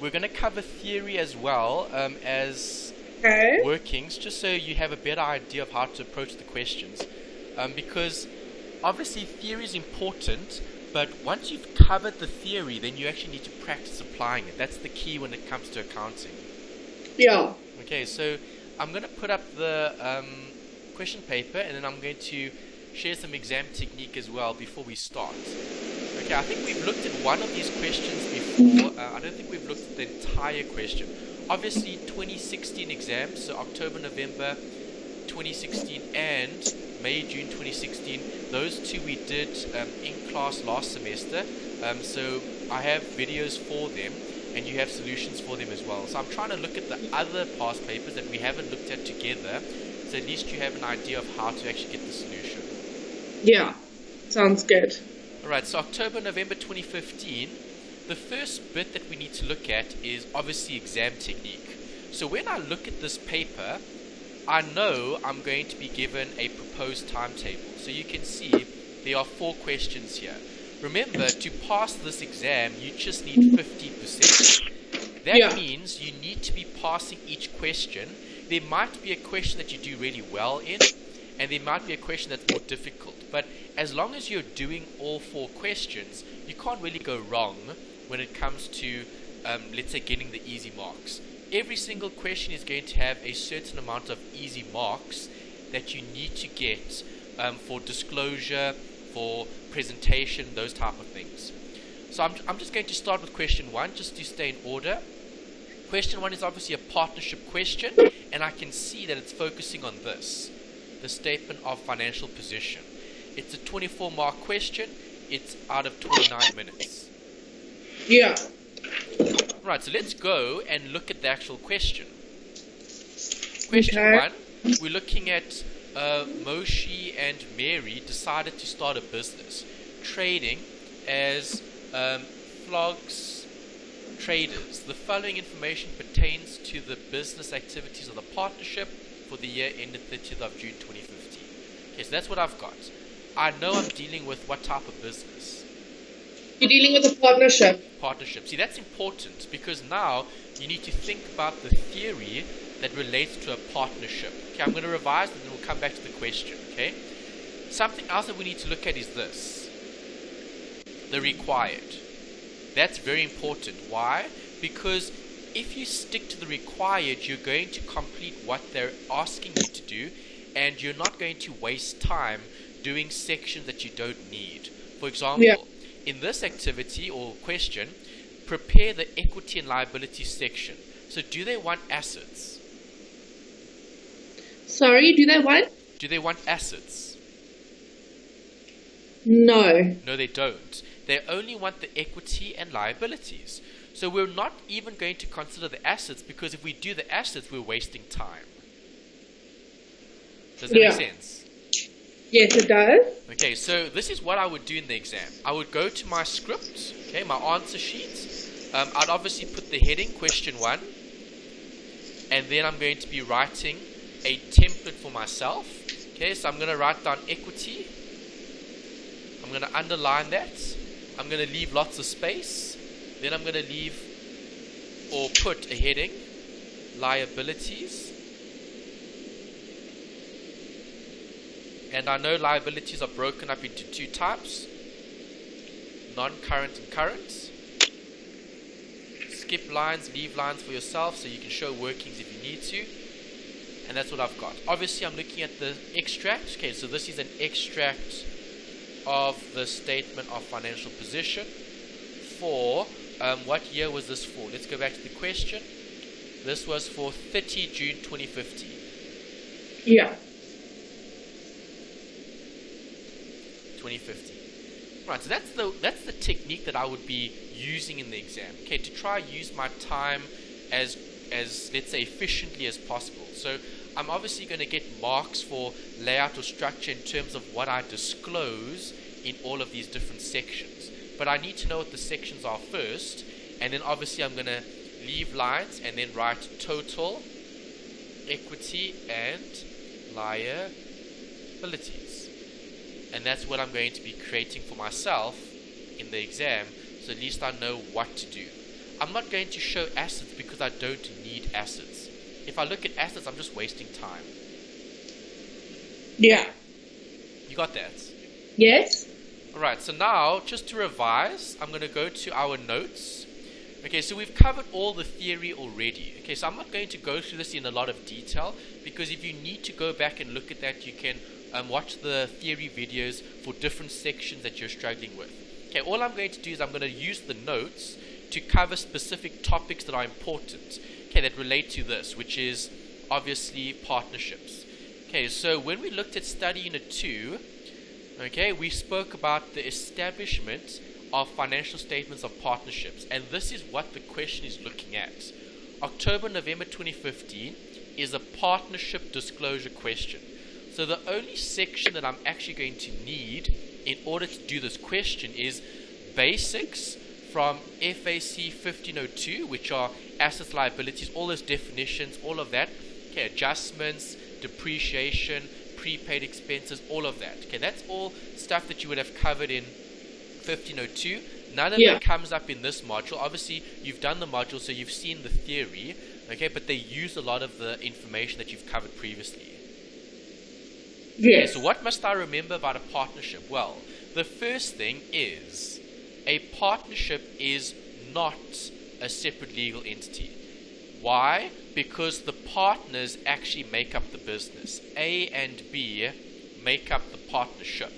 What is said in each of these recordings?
We're going to cover theory as well as Okay. workings, just so you have a better idea of how to approach the questions. Because obviously theory is important, but once you've covered the theory, then you actually need to practice applying it. That's the key when it comes to accounting. Yeah. Okay, so I'm going to put up the question paper, and then I'm going to share some exam technique as well before we start. Okay, I think we've looked at one of these questions before. I don't think we've looked at the entire question. Obviously, 2016 exams, so October, November 2016 and May, June 2016, those two we did in class last semester. So I have videos for them, and you have solutions for them as well. So I'm trying to look at the other past papers that we haven't looked at together, so at least you have an idea of how to actually get the solution. Yeah. Sounds good. Alright, so October, November 2015, the first bit that we need to look at is obviously exam technique. So when I look at this paper, I know I'm going to be given a proposed timetable. So you can see there are 4 questions here. Remember, to pass this exam, you just need 50%. That means you need to be passing each question. There might be a question that you do really well in, and there might be a question that's more difficult. But as long as you're doing all 4 questions, you can't really go wrong when it comes to, let's say, getting the easy marks. Every single question is going to have a certain amount of easy marks that you need to get for disclosure, for presentation, those type of things. So I'm just going to start with question 1, just to stay in order. Question 1 is obviously a partnership question, and I can see that it's focusing on this, the statement of financial position. It's a 24-mark question. It's out of 29 minutes. Yeah. Right, so let's go and look at the actual question. Question 1, we're looking at Moshe and Mary decided to start a business, trading as flogs traders. The following information pertains to the business activities of the partnership for the year ended 30th of June 2015. Okay, so that's what I've got. I know I'm dealing with what type of business? You're dealing with a partnership. Partnership. See, that's important because now you need to think about the theory that relates to a partnership. Okay, I'm going to revise and then we'll come back to the question. Okay. Something else that we need to look at is this. The required. That's very important. Why? Because if you stick to the required, you're going to complete what they're asking you to do, and you're not going to waste time doing sections that you don't need. For example, in this activity or question, prepare the equity and liability section. So do they want assets? Sorry, do they want? Do they want assets? No. No, they don't. They only want the equity and liabilities. So we're not even going to consider the assets, because if we do the assets, we're wasting time. Does that make sense? Yes, it does. Okay, so this is what I would do in the exam. I would go to my script, okay, my answer sheet. I'd obviously put the heading, question 1. And then I'm going to be writing a template for myself. Okay, so I'm going to write down equity. I'm going to underline that. I'm going to leave lots of space. Then I'm going to leave or put a heading, liabilities. And I know liabilities are broken up into 2 types, non-current and current. Skip lines, leave lines for yourself so you can show workings if you need to. And that's what I've got. Obviously, I'm looking at the extract. Okay, so this is an extract of the statement of financial position for, what year was this for? Let's go back to the question. This was for 30 June 2015. Yeah. 2015. Right, so that's the technique that I would be using in the exam. Okay, to try use my time as let's say efficiently as possible. So I'm obviously going to get marks for layout or structure in terms of what I disclose in all of these different sections. But I need to know what the sections are first, and then obviously I'm going to leave lines and then write total, equity, and liabilities. And that's what I'm going to be creating for myself in the exam, so at least I know what to do. I'm not going to show assets because I don't need assets. If I look at assets, I'm just wasting time. Yeah. You got that? Yes. Alright, so now, just to revise, I'm going to go to our notes. Okay, so we've covered all the theory already. Okay, so I'm not going to go through this in a lot of detail, because if you need to go back and look at that, you can watch the theory videos for different sections that you're struggling with. Okay, all I'm going to do is I'm going to use the notes to cover specific topics that are important, okay, that relate to this, which is obviously partnerships. Okay, so when we looked at study unit 2, okay, we spoke about the establishment of financial statements of partnerships, and this is what the question is looking at. October, November 2015 is a partnership disclosure question. So the only section that I'm actually going to need in order to do this question is basics from FAC1601, which are assets, liabilities, all those definitions, all of that. Okay, adjustments, depreciation, prepaid expenses, all of that. Okay, that's all stuff that you would have covered in 1502. None of it comes up in this module. Obviously, you've done the module, so you've seen the theory, okay, but they use a lot of the information that you've covered previously. Yes. Okay, so what must I remember about a partnership? Well, the first thing is a partnership is not a separate legal entity. Why? Because the partners actually make up the business. A and B make up the partnership.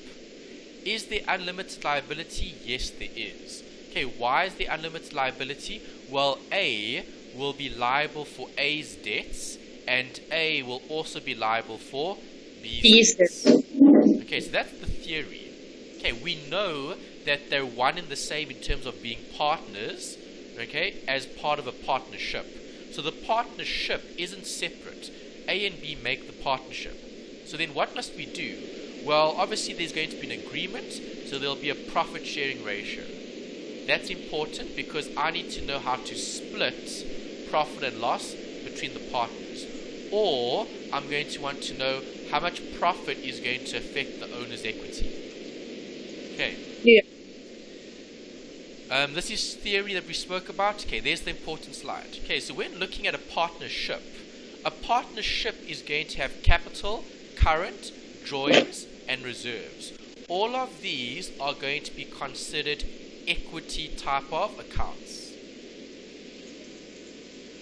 Is there unlimited liability? Yes, there is. Okay, why is there unlimited liability? Well, A will be liable for A's debts, and A will also be liable for B's debts. Okay, so that's the theory. Okay, we know that they're one and the same in terms of being partners, okay, as part of a partnership. So the partnership isn't separate. A and B make the partnership. So then what must we do? Well, obviously there's going to be an agreement, so there'll be a profit sharing ratio. That's important because I need to know how to split profit and loss between the partners. Or I'm going to want to know how much profit is going to affect the owner's equity. Okay. Yeah. This is theory that we spoke about. Okay, there's the important slide. Okay, so when looking at a partnership is going to have capital, current, drawings, and reserves. All of these are going to be considered equity type of accounts.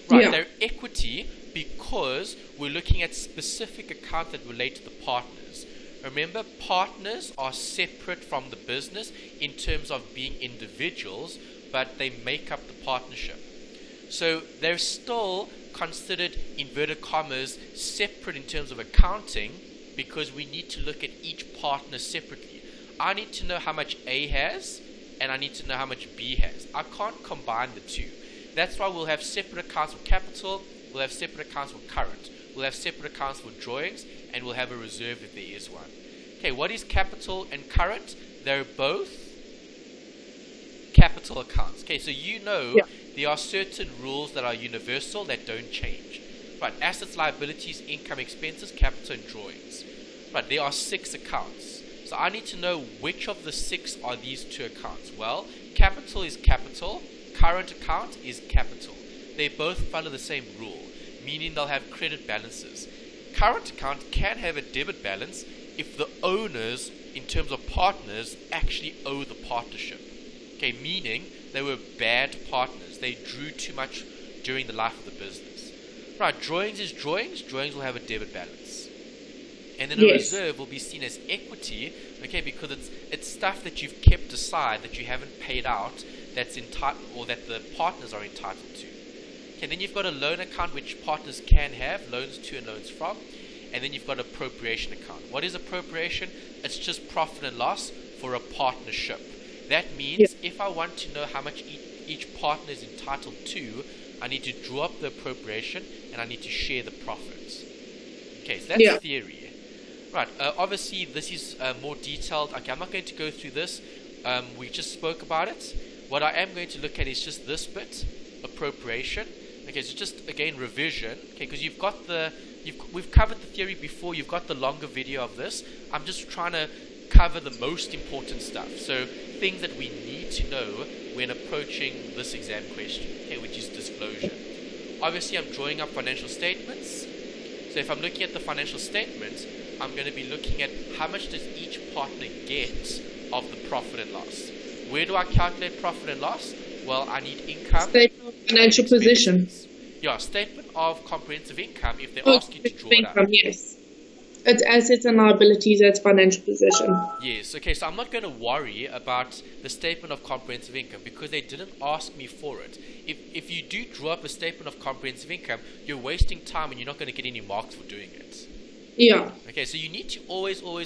Right, they're equity because we're looking at specific accounts that relate to the partners. Remember, partners are separate from the business in terms of being individuals, but they make up the partnership. So they're still considered, inverted commas, separate in terms of accounting because we need to look at each partner separately. I need to know how much A has, and I need to know how much B has. I can't combine the two. That's why we'll have separate accounts for capital, we'll have separate accounts for current, we'll have separate accounts for drawings, and we'll have a reserve if there is one. Okay, what is capital and current? They're both capital accounts. Okay, so you know there are certain rules that are universal that don't change. Right, assets, liabilities, income, expenses, capital, and drawings. Right, there are 6 accounts. So I need to know which of the 6 are these 2 accounts. Well, capital is capital, current account is capital. They both follow the same rule, meaning they'll have credit balances. Current account can have a debit balance if the owners, in terms of partners, actually owe the partnership. Okay, meaning they were bad partners. They drew too much during the life of the business. Right, drawings is drawings. Drawings will have a debit balance. And then a reserve will be seen as equity, okay, because it's stuff that you've kept aside that you haven't paid out that's entitled, or that the partners are entitled to. Okay, then you've got a loan account which partners can have, loans to and loans from. And then you've got appropriation account. What is appropriation? It's just profit and loss for a partnership. That means if I want to know how much each partner is entitled to, I need to draw up the appropriation and I need to share the profits. Okay, so that's theory. Right, obviously this is more detailed. Okay, I'm not going to go through this. We just spoke about it. What I am going to look at is just this bit, appropriation. Okay, so just again revision. Okay, because you've got we've covered the theory before. You've got the longer video of this. I'm just trying to cover the most important stuff. So things that we need to know when approaching this exam question, okay, which is disclosure. Obviously, I'm drawing up financial statements. So if I'm looking at the financial statements, I'm going to be looking at how much does each partner get of the profit and loss. Where do I calculate profit and loss? Well, I need income. Statement of financial position. Yeah, statement of comprehensive income if they ask you to draw it up. Yes. It's assets and liabilities, that's financial position. Yes, okay, so I'm not going to worry about the statement of comprehensive income because they didn't ask me for it. If you do draw up a statement of comprehensive income, you're wasting time and you're not going to get any marks for doing it. Yeah. Okay, so you need to always follow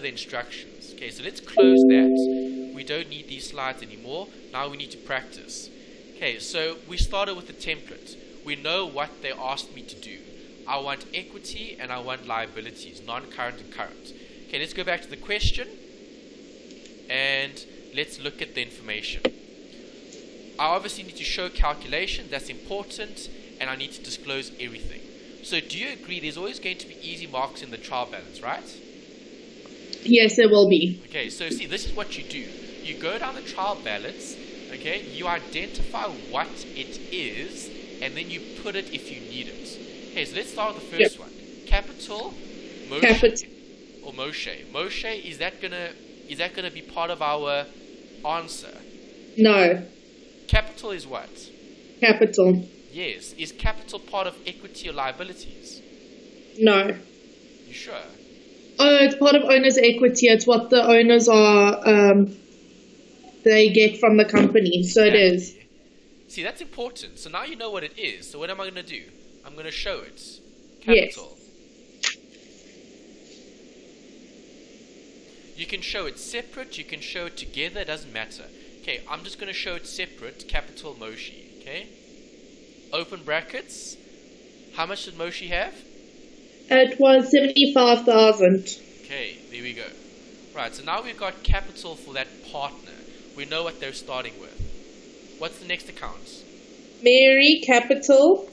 the instructions. Okay, so let's close that. We don't need these slides anymore. Now we need to practice. Okay, so we started with the template. We know what they asked me to do. I want equity and I want liabilities, non-current and current. Okay, let's go back to the question and let's look at the information. I obviously need to show calculations, that's important, and I need to disclose everything. So do you agree there's always going to be easy marks in the trial balance, right? Yes, there will be. Okay, so see, this is what you do. You go down the trial balance, okay, you identify what it is, and then you put it if you need it. Okay, so let's start with the first one. Capital, Moshe, Capital. or Moshe. Moshe, is that gonna be part of our answer? No. Capital is what? Capital. Yes. Is capital part of equity or liabilities? No. You sure? Oh, it's part of owner's equity. It's what the owners are, they get from the company. So Exactly. it is. See, that's important. So now you know what it is. So what am I going to do? I'm going to show it. Capital. Yes. You can show it separate. You can show it together. It doesn't matter. Okay, I'm just going to show it separate. Capital Moshi. Okay. Open brackets. How much did Moshi have? It was 75,000. Okay, there we go. Right, so now we've got capital for that partner. We know what they're starting with. What's the next account? Mary, capital,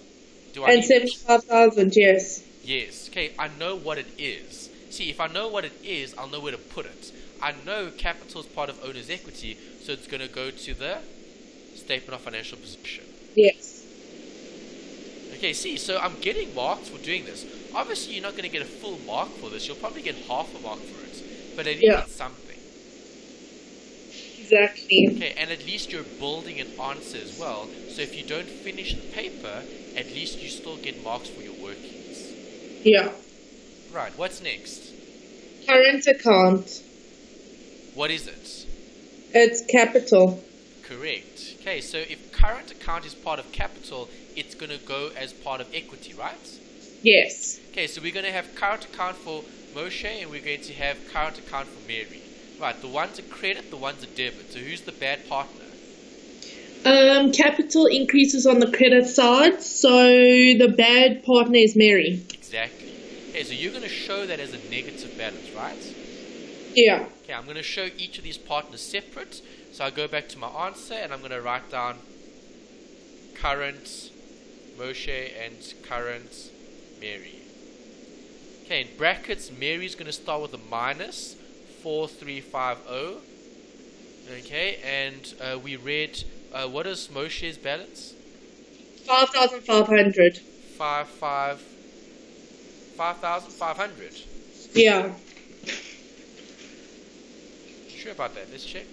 Do I and need it? 75,000, yes. Yes. Okay, I know what it is. See, if I know what it is, I'll know where to put it. I know capital is part of owner's equity, so it's going to go to the statement of financial position. Yes. Okay, see, so I'm getting marks for doing this. Obviously, you're not going to get a full mark for this. You'll probably get half a mark for it. But at least Yeah. it's something. Exactly. Okay, and at least you're building an answer as well. So if you don't finish the paper, at least you still get marks for your workings. Yeah. Right, what's next? Current account. What is it? It's capital. Correct. Okay, so if current account is part of capital, it's going to go as part of equity, right? Yes. Okay, so we're going to have current account for Moshe and we're going to have current account for Mary. Right, the one's a credit, the one's a debit. So who's the bad partner? Capital increases on the credit side, so the bad partner is Mary. Exactly. Okay, so you're going to show that as a negative balance, right? Yeah. Okay, I'm going to show each of these partners separate. So I go back to my answer and I'm going to write down current Moshe and current Mary. Okay, in brackets, Mary's going to start with a minus 4350. Okay, and we read, what is Moshe's balance? 5,500. 5,500. Yeah. Sure about that? Let's check.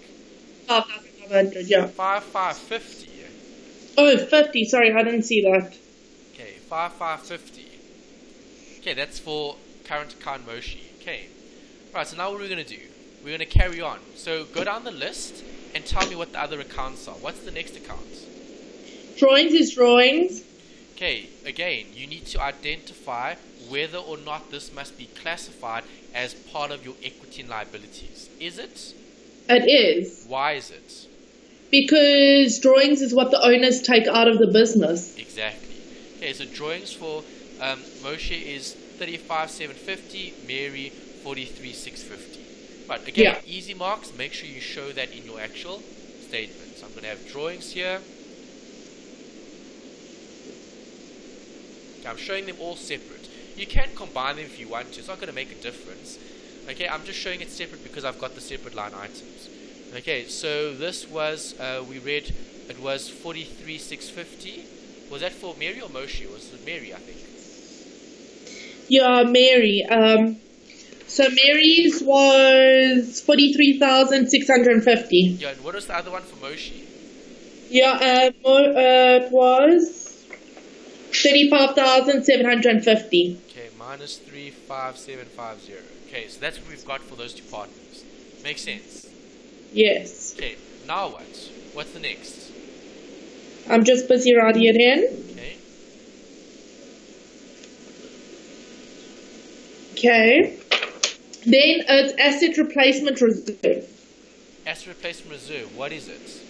5,500, yeah. 5,550. Oh, 50, sorry, I didn't see that. Okay, 5,550. Okay, that's for current account Moshi. Okay. Right, so now what are we going to do? We're going to carry on. So go down the list and tell me what the other accounts are. What's the next account? Drawings is drawings. Okay, again, you need to identify whether or not this must be classified as part of your equity and liabilities. Is it? It is. Why is it? Because drawings is what the owners take out of the business. Exactly. Okay, so drawings for Moshe is 35,750, Mary 43,650. But again, Yeah. easy marks, make sure you show that in your actual statement. So I'm going to have drawings here. Okay, I'm showing them all separate. You can combine them if you want to, it's not going to make a difference. Okay, I'm just showing it separate because I've got the separate line items. Okay, so this was, we read, it was 43,650. Was that for Mary or Moshe? Was it Mary, I think? Yeah, Mary. So Mary's was 43,650. Yeah, and what was the other one for Moshe? Yeah, it was 35,750. Okay, minus 35750. Okay, so that's what we've got for those two partners. Makes sense. Yes. Okay, now what? What's the next? I'm just busy writing it in. Okay. Okay. Then it's asset replacement reserve. Asset replacement reserve, what is it?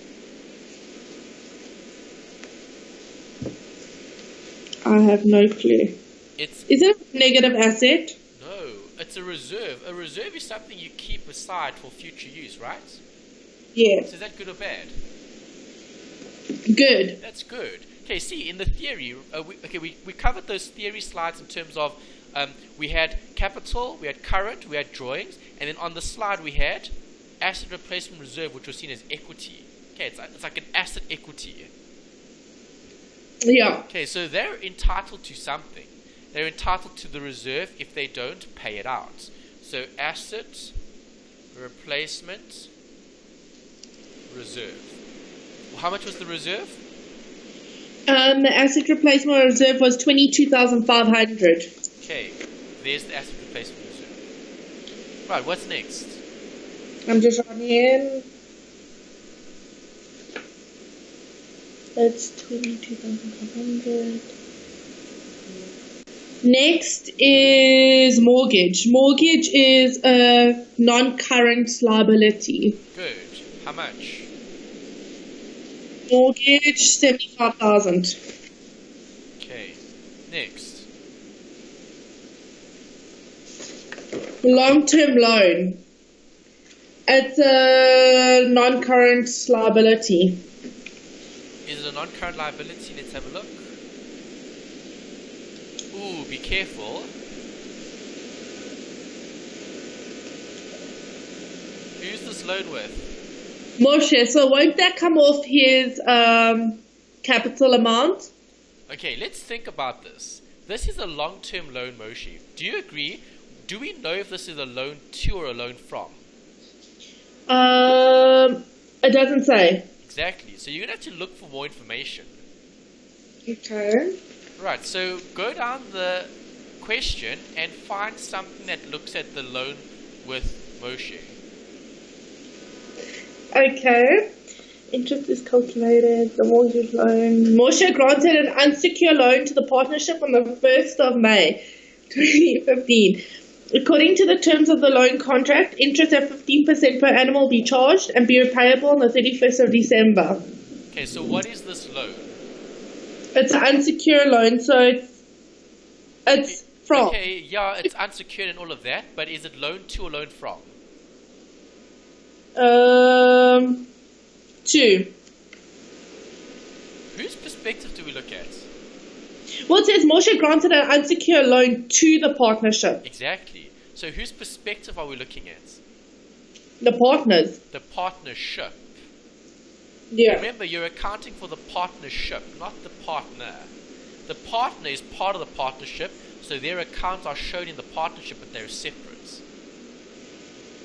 I have no clue. Is it a negative asset? No, it's a reserve. A reserve is something you keep aside for future use, right? Yes. So is that good or bad? Good. That's good. Okay, see, in the theory, we covered those theory slides in terms of we had capital, we had current, we had drawings, and then on the slide we had asset replacement reserve, which was seen as equity. Okay, it's like an asset equity. Yeah. Okay, so they're entitled to something. They're entitled to the reserve if they don't pay it out. So asset replacement reserve. Well, how much was the reserve? The asset replacement reserve was 22,500. Okay, there's the asset replacement reserve. Right, what's next? I'm just writing in. It's 22,500. Next is mortgage. Mortgage is a non-current liability. Good. How much? Mortgage 75,000. Okay. Next. Long-term loan. It's a non-current liability. Is it a non-current liability? Let's have a look. Ooh, be careful. Who's this loan with? Moshe, so won't that come off his capital amount? Okay, let's think about this. This is a long-term loan, Moshe. Do you agree? Do we know if this is a loan to or a loan from? It doesn't say. Exactly. So you're going to have to look for more information. Okay. Right, so go down the question and find something that looks at the loan with Moshe. Okay. Interest is calculated. The mortgage loan. Moshe granted an unsecured loan to the partnership on the 1st of May 2015. According to the terms of the loan contract, interest at 15% per annum will be charged and be repayable on the 31st of December. Okay, so what is this loan? It's an unsecured loan, so it's from. Okay, yeah, it's unsecured and all of that, but is it loan to or loan from? 2. Whose perspective do we look at? Well, it says Moshe granted an unsecured loan to the partnership. Exactly. So whose perspective are we looking at? The partners. The partnership. Yeah. Remember, you're accounting for the partnership, not the partner. The partner is part of the partnership, so their accounts are shown in the partnership, but they're separate.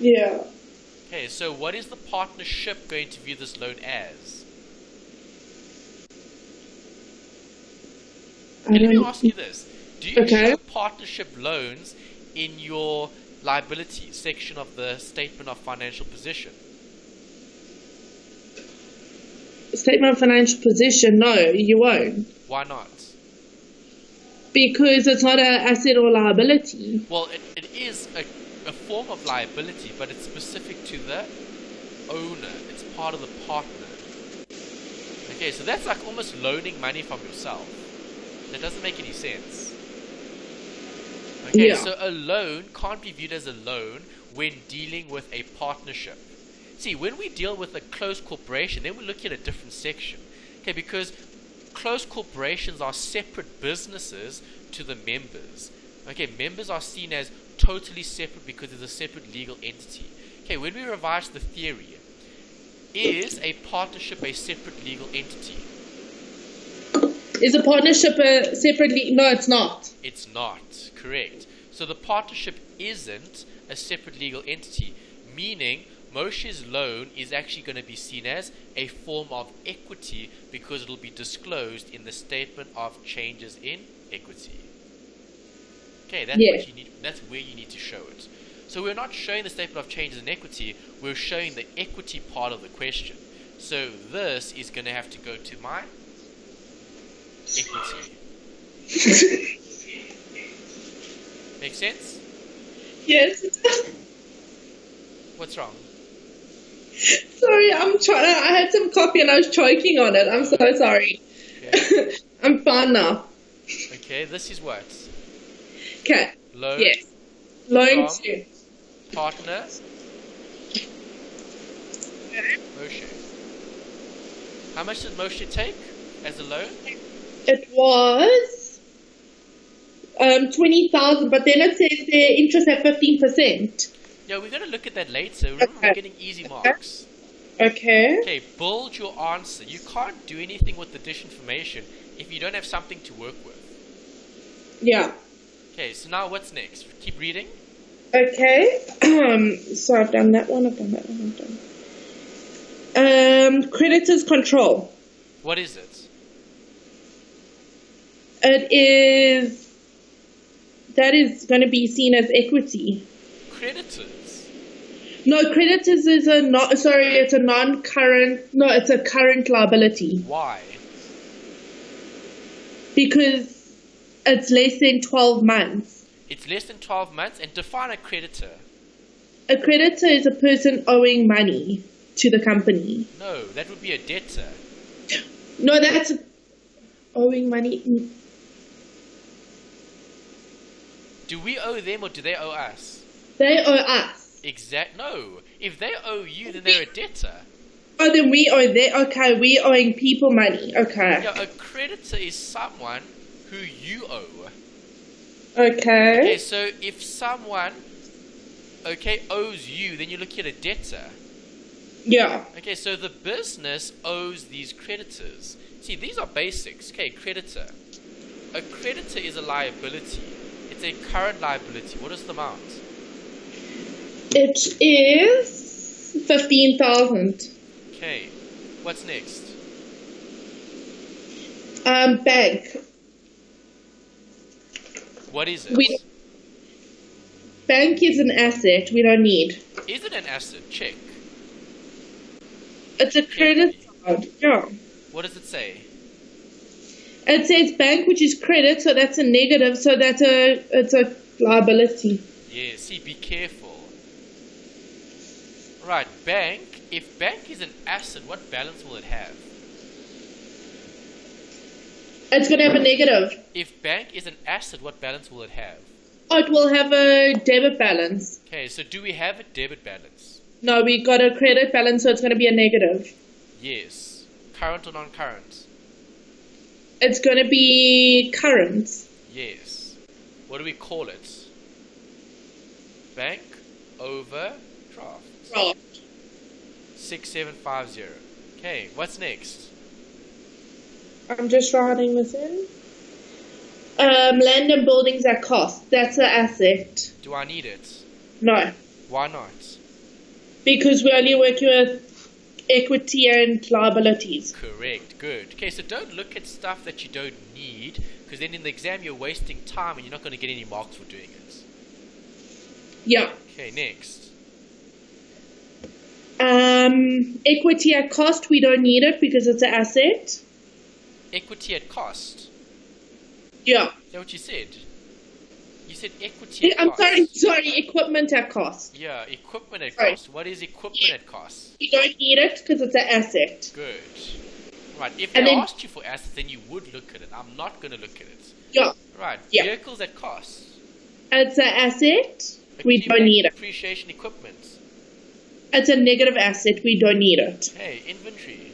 Yeah. Okay, so what is the partnership going to view this loan as? Let me ask you this. Do you show partnership loans in your liability section of the Statement of Financial Position? Statement of financial position, no, you won't. Why not? Because it's not an asset or liability. Well, it is a form of liability, but it's specific to the owner. It's part of the partner. Okay, so that's like almost loaning money from yourself. That doesn't make any sense. Okay, so a loan can't be viewed as a loan when dealing with a partnership. See, when we deal with a closed corporation, then we're looking at a different section. Okay, because closed corporations are separate businesses to the members. Okay, members are seen as totally separate because it's a separate legal entity. Okay, when we revise the theory, is a partnership a separate legal entity? Is a partnership a separately? No, it's not. It's not, correct. So the partnership isn't a separate legal entity, meaning Moshe's loan is actually going to be seen as a form of equity because it will be disclosed in the statement of changes in equity. Okay, that's what you need. That's where you need to show it. So we're not showing the statement of changes in equity, we're showing the equity part of the question. So this is going to have to go to my equity. Make sense? Yes. What's wrong? Sorry, I had some coffee and I was choking on it. I'm so sorry. Okay. I'm fine now. Okay, this is what? Okay. Loan. Yes. Loan from to partner Moshe. How much did Moshe take as a loan? It was 20,000, but then it says the interest at 15%. Yeah, we're going to look at that later. Remember, we're getting easy marks. Okay. Okay, build your answer. You can't do anything with the dish information if you don't have something to work with. Yeah. Okay, so now what's next? Keep reading. Okay. So I've done that one. Creditors control. What is it? That is going to be seen as equity. Creditors? No, creditors is it's a non-current, no, it's a current liability. Why? Because it's less than 12 months. It's less than 12 months, and define a creditor. A creditor is a person owing money to the company. No, that would be a debtor. No, that's owing money. Do we owe them or do they owe us? They owe us. No. If they owe you, then they're a debtor. Oh, then we owe them. Okay, we owing people money. Okay. Yeah, a creditor is someone who you owe. Okay. Okay, so if someone, owes you, then you're looking at a debtor. Yeah. Okay, so the business owes these creditors. See, these are basics. Okay, creditor. A creditor is a liability. It's a current liability. What is the amount? It is 15,000. Okay, what's next? Bank. What is it? Bank is an asset we don't need. Is it an asset? Check. It's a credit card. Yeah. What does it say? It says bank, which is credit, so that's a negative, so it's a liability. Yeah, see, be careful. Right, bank. If bank is an asset, what balance will it have? It's going to have a negative. If bank is an asset, what balance will it have? Oh, it will have a debit balance. Okay, so do we have a debit balance? No, we got a credit balance, so it's going to be a negative. Yes. Current or non-current? It's going to be current. Yes. What do we call it? Bank overdraft. Draft. 6750. Okay, what's next? I'm just writing this in. Land and buildings at cost. That's an asset. Do I need it? No. Why not? Because we're only working with equity and liabilities. Correct, good. Okay, so don't look at stuff that you don't need, because then in the exam you're wasting time and you're not going to get any marks for doing it. Yeah. Okay, next. Equity at cost, we don't need it because it's an asset. Equity at cost? Yeah. Is that what you said? You said equity at I'm cost. sorry, equipment at cost. Yeah, equipment at cost. What is equipment at cost? You don't need it because it's an asset. Good. Right, if they asked you for assets, then you would look at it. I'm not going to look at it. Yeah. Right, Yeah. vehicles at cost. It's an asset. We don't need it. Depreciation equipment. It's a negative asset. We don't need it. Hey, inventory.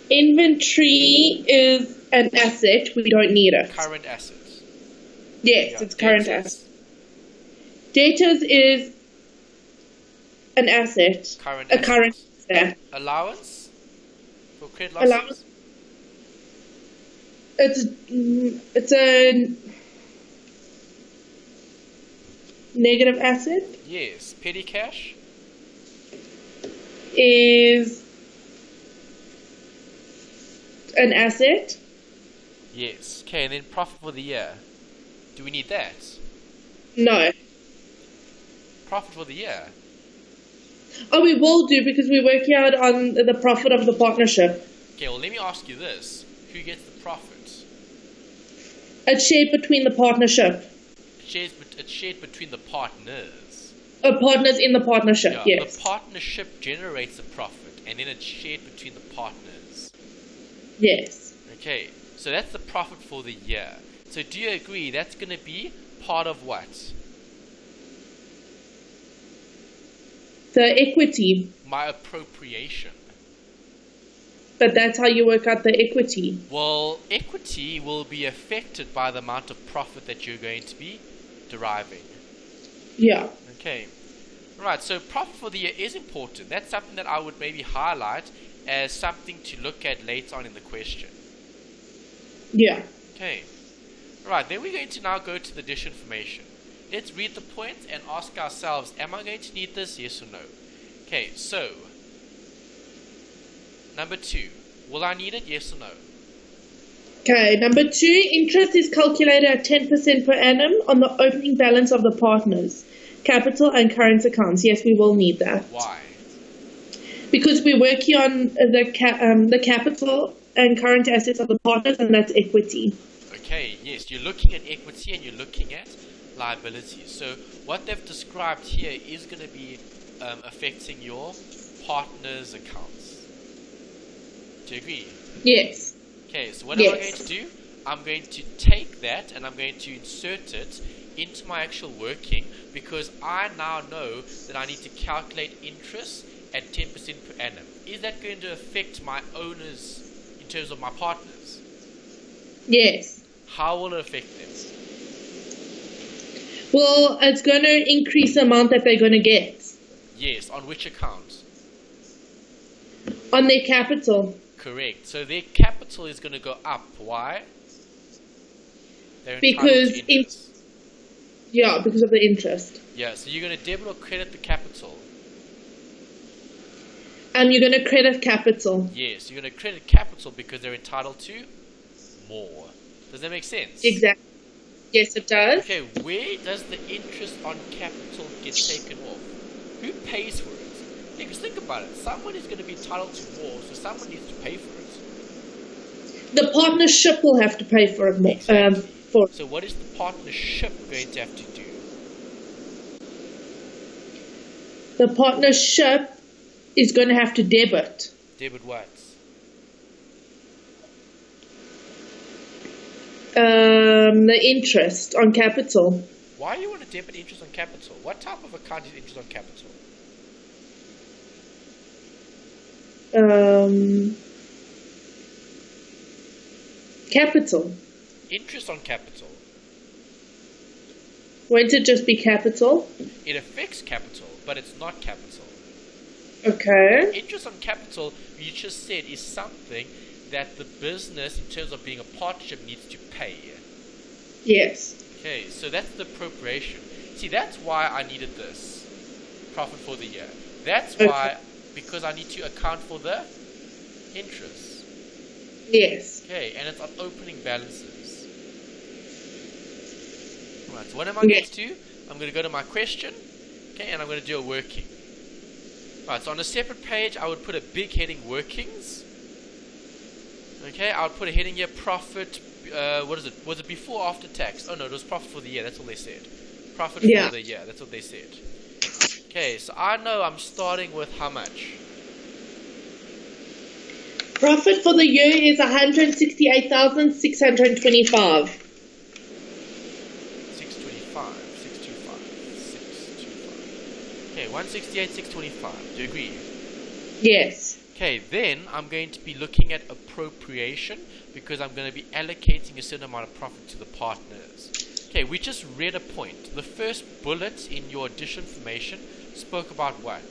Inventory is an asset. We don't need it. Current assets. Yes, Yeah, it's current debtors. asset. Debtors is an asset. Current A asset. current asset. Allowance for credit losses? Allowance. It's a negative asset. Yes. Petty cash? Is an asset. Yes. Okay, and then profit for the year. Do we need that? No. Profit for the year. Oh, we will do because we're working out on the profit of the partnership. Okay, well, let me ask you this. Who gets the profit? It's shared between the partnership. It's shared between the partners. Partners in the partnership, Yeah, yes. the partnership generates a profit, and then it's shared between the partners. Yes. Okay, so that's the profit for the year. So do you agree that's going to be part of what? The equity. My appropriation. But that's how you work out the equity. Well, equity will be affected by the amount of profit that you're going to be deriving. Yeah. Okay. Right, so profit for the year is important. That's something that I would maybe highlight as something to look at later on in the question. Yeah. Okay. Right, then we're going to now go to the dish information. Let's read the points and ask ourselves, am I going to need this, yes or no? Okay, so, number 2, will I need it, yes or no? Okay, number 2, interest is calculated at 10% per annum on the opening balance of the partners, capital and current accounts. Yes, we will need that. Why? Because we're working on the capital and current assets of the partners, and that's equity. Okay, yes, you're looking at equity and you're looking at liabilities. So what they've described here is going to be affecting your partner's accounts. Do you agree? Yes. Okay, so what am I going to do? I'm going to take that and I'm going to insert it into my actual working because I now know that I need to calculate interest at 10% per annum. Is that going to affect my owners in terms of my partners? Yes. How will it affect them? Well, it's going to increase the amount that they're going to get. Yes, on which account? On their capital. Correct. So their capital is going to go up. Why? They're because entitled to interest. because of the interest. Yeah, so you're going to debit or credit the capital. And you're going to credit capital. Yes, you're going to credit capital because they're entitled to more. Does that make sense? Exactly. Yes, it does. Okay, where does the interest on capital get taken off? Who pays for it? Yeah, because think about it. Someone is going to be entitled to more, so someone needs to pay for it. The partnership will have to pay for it more. Exactly. So what is the partnership going to have to do? The partnership is going to have to debit. Debit what? The interest on capital. Why do you want to debit interest on capital? What type of account is interest on capital? Capital. Interest on capital. Won't it just be capital? It affects capital, but it's not capital. Okay. Interest on capital, you just said, is something that the business, in terms of being a partnership, needs to pay. Yes. Okay, so that's the appropriation. See, that's why I needed this profit for the year. That's why, because I need to account for the interest. Yes. Okay, and it's on opening balances. Right, so what am I going to do? I'm going to go to my question, okay, and I'm going to do a working. Right, so on a separate page, I would put a big heading, workings. Okay, I would put a heading here, profit, what is it? Was it before or after tax? Oh no, it was profit for the year, that's all they said. Profit for the year, that's what they said. Okay, so I know I'm starting with how much? Profit for the year is 168,625. 625. Okay, 168,625. Do you agree? Yes. Okay, then I'm going to be looking at appropriation because I'm going to be allocating a certain amount of profit to the partners. Okay, we just read a point. The first bullet in your addition information spoke about what?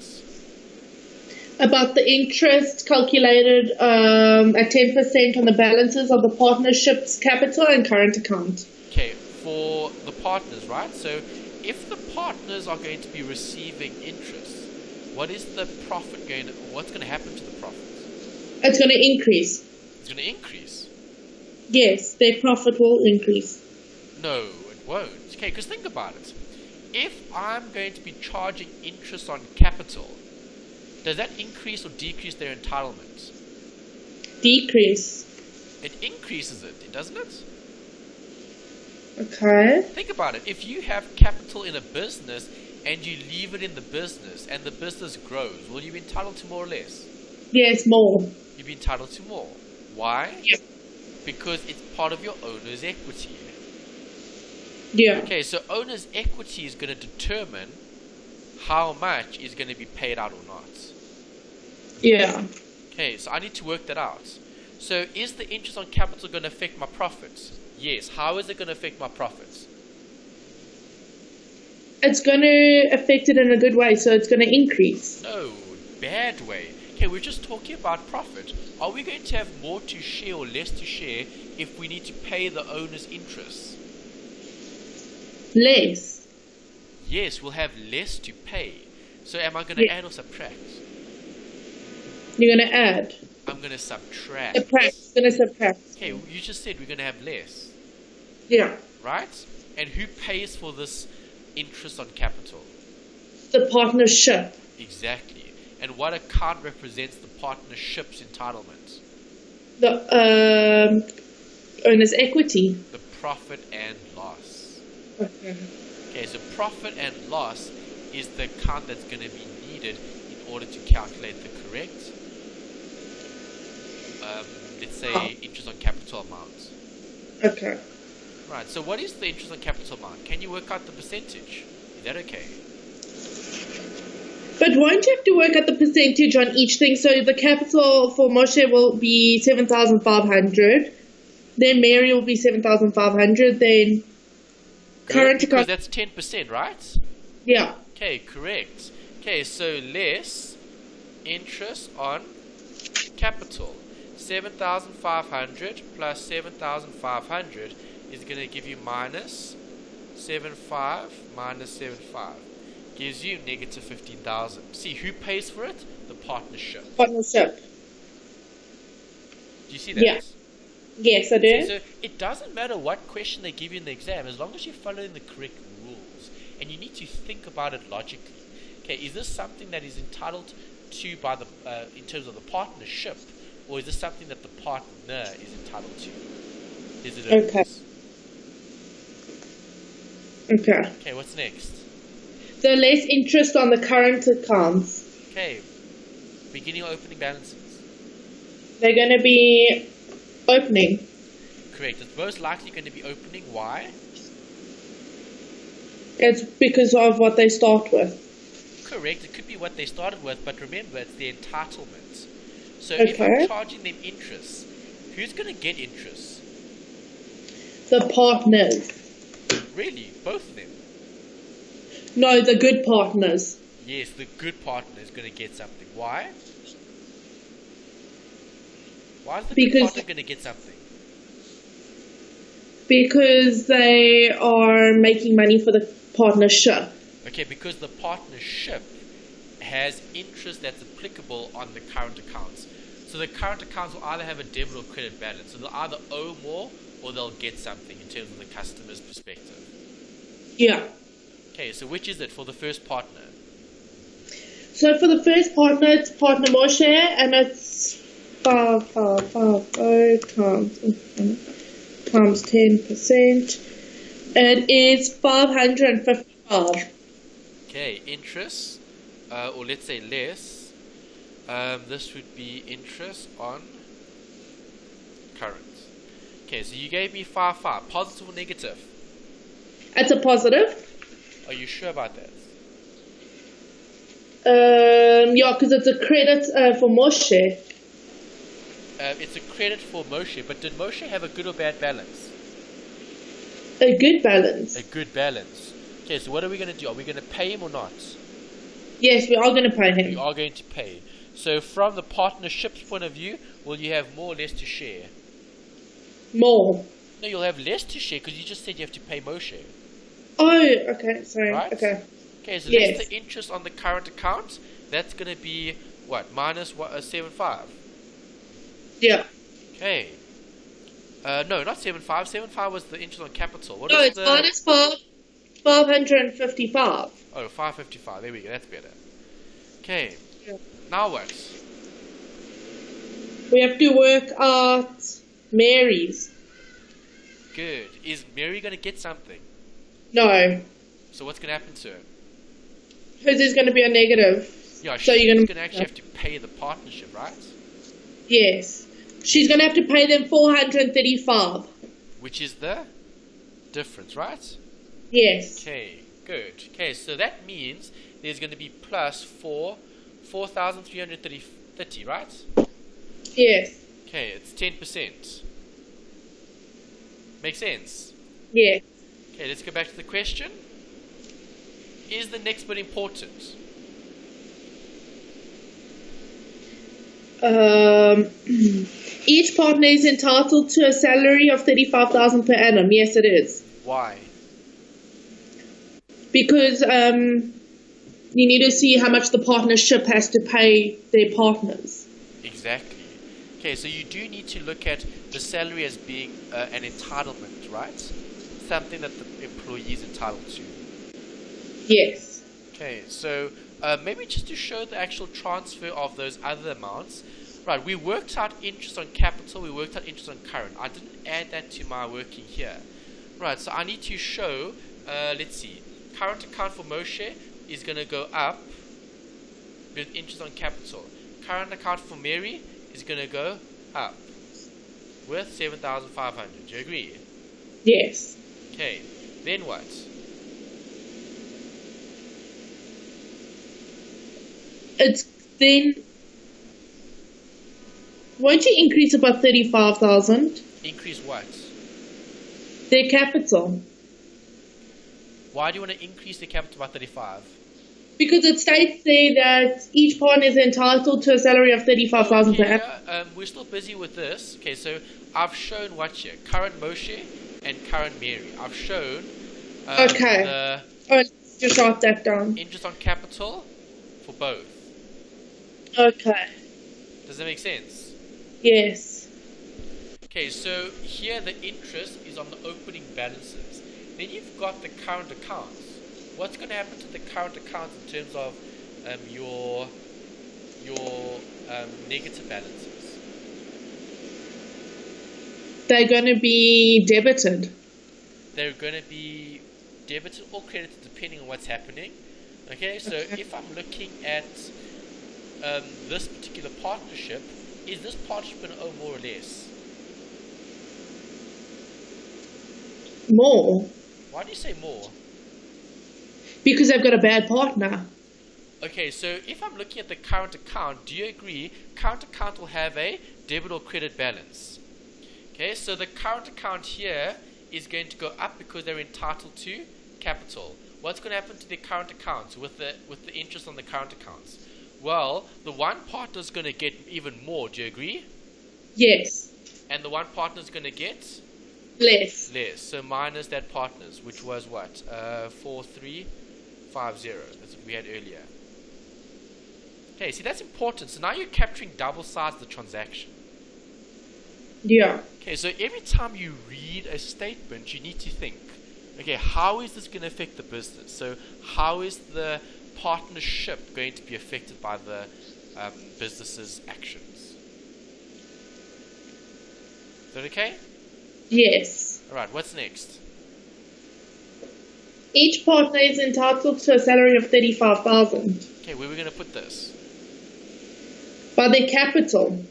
About the interest calculated at 10% on the balances of the partnership's capital and current account. Okay, for the partners, right? So if the partners are going to be receiving interest, what's going to happen to the profits? It's going to increase. It's going to increase. Yes, their profit will increase. No, it won't. Okay, because think about it. If I'm going to be charging interest on capital, does that increase or decrease their entitlement? Decrease. It increases it, doesn't it? Okay. Think about it. If you have capital in a business and you leave it in the business and the business grows, will you be entitled to more or less? Yes, more. You'll be entitled to more. Why? Yeah. Because it's part of your owner's equity. Yeah. Okay, so owner's equity is going to determine how much is going to be paid out or not. Yeah. Okay, so I need to work that out. So is the interest on capital going to affect my profits? Yes. How is it going to affect my profits? It's going to affect it in a good way, so it's going to increase. No, bad way. Okay, we're just talking about profit. Are we going to have more to share or less to share if we need to pay the owner's interest? Less. Yes, we'll have less to pay. So am I going to add or subtract? You're going to add. I'm going to subtract. Subtract. Going to subtract. Okay, you just said we're going to have less. Yeah. Right? And who pays for this interest on capital? The partnership. Exactly. And what account represents the partnership's entitlement? The owner's equity. The profit and loss. Okay. Okay, so profit and loss is the account that's going to be needed in order to calculate the correct, let's say, interest on capital amount. Okay. Right, so what is the interest on capital amount? Can you work out the percentage? Is that okay? But won't you have to work out the percentage on each thing? So the capital for Moshe will be 7,500. Then Mary will be 7,500. Then current account. That's 10%, right? Yeah. Okay, correct. Okay, so less interest on capital. 7,500 plus 7,500 is going to give you minus 7,500 minus 7,500. Gives you negative 15,000. See, who pays for it? The partnership. Partnership. Do you see that? Yeah. Yes, I do. So it doesn't matter what question they give you in the exam, as long as you're following the correct rules. And you need to think about it logically. Okay, is this something that is entitled to by the in terms of the partnership, or is this something that the partner is entitled to? Is it okay? Okay. Okay, what's next? So less interest on the current accounts. Okay, beginning or opening balances. They're going to be opening. Correct. It's most likely going to be opening. Why? It's because of what they start with. Correct. It could be what they started with, but remember, it's their entitlement. So okay. if I'm charging them interest, who's going to get interest? The partners. Really? Both of them? No, the good partners. Yes, the good partner is going to get something. Why? Why is the good partner going to get something? Because they are making money for the partnership. Okay, because the partnership has interest that's applicable on the current accounts. So the current accounts will either have a debit or credit balance. So they'll either owe more or they'll get something in terms of the customer's perspective. Yeah. Okay, so which is it for the first partner? So for the first partner, it's partner Moshe, and it's 550 times 10%. It is 555. Okay, interest, or let's say less. This would be interest on current. Okay, so you gave me 55. Positive or negative? It's a positive. Are you sure about that? Yeah, because it's a credit for Moshe. It's a credit for Moshe, but did Moshe have a good or bad balance? A good balance. A good balance. Okay, so what are we going to do? Are we going to pay him or not? Yes, we are going to pay him. We are going to pay. So from the partnership's point of view, will you have more or less to share? More. No, you'll have less to share because you just said you have to pay Moshe. Oh, okay, sorry. Right? Okay. Okay, so Yes. that's the interest on the current account. That's going to be, what, minus 7.5? Yeah. Okay. No, not 7.5. 7.5 was the interest on capital. What No, is it's the... minus 555. Oh, 5.55. There we go. That's better. Okay. Yeah. Now what? We have to work out Mary's. Good. Is Mary going to get something? No. So what's going to happen to her? Hers is going to be a negative. Yeah, So she's you're going gonna to actually have to pay the partnership, right? Yes. She's going to have to pay them 435. Which is the difference, right? Yes. Okay, good. Okay, so that means there's going to be plus 4,330, right? Yes. Okay, it's 10%. Makes sense? Yes. Okay, let's go back to the question. Is the next bit important? Each partner is entitled to a salary of 35,000 per annum. Yes, it is. Why? Because you need to see how much the partnership has to pay their partners. Exactly. Okay, so you do need to look at the salary as being an entitlement, right? Something that the employee is entitled to. Yes. Okay, so maybe just to show the actual transfer of those other amounts. Right, we worked out interest on capital, we worked out interest on current. I didn't add that to my working here. Right, so I need to show, let's see, current account for Moshe is going to go up with interest on capital. Current account for Mary is going to go up with 7,500. Do you agree? Yes. Okay, then what? It's then. Won't you increase it by 35,000? Increase what? Their capital. Why do you want to increase the capital by 35? Because it states there that each partner is entitled to a salary of 35,000 per annum. We're still busy with this. Okay, so I've shown what here? Current Moshe and current Mary. I've shown Okay. the Let's just write that down. interest on capital for both. Okay. Does that make sense? Yes. Okay, so here the interest is on the opening balances. Then you've got the current accounts. What's going to happen to the current accounts in terms of your negative balances? They're going to be debited. They're going to be debited or credited depending on what's happening. Okay, so if I'm looking at this particular partnership, is this partnership going to owe more or less? More. Why do you say more? Because they've got a bad partner. Okay, so if I'm looking at the current account, do you agree current account will have a debit or credit balance? Okay, so the current account here is going to go up because they're entitled to capital. What's going to happen to the current accounts with the interest on the current accounts? Well, the one partner is going to get even more. Do you agree? Yes. And the one partner is going to get Less. less. So minus that partner's, which was what? 4,350. That's what we had earlier. Okay, see, that's important. So now you're capturing double sides of the transaction. Yeah. Okay, so every time you read a statement, you need to think, okay, how is this going to affect the business? So how is the partnership going to be affected by the business's actions? Is that okay? Yes. Alright, what's next? Each partner is entitled to a salary of 35,000 Okay, where are we going to put this? by their capital.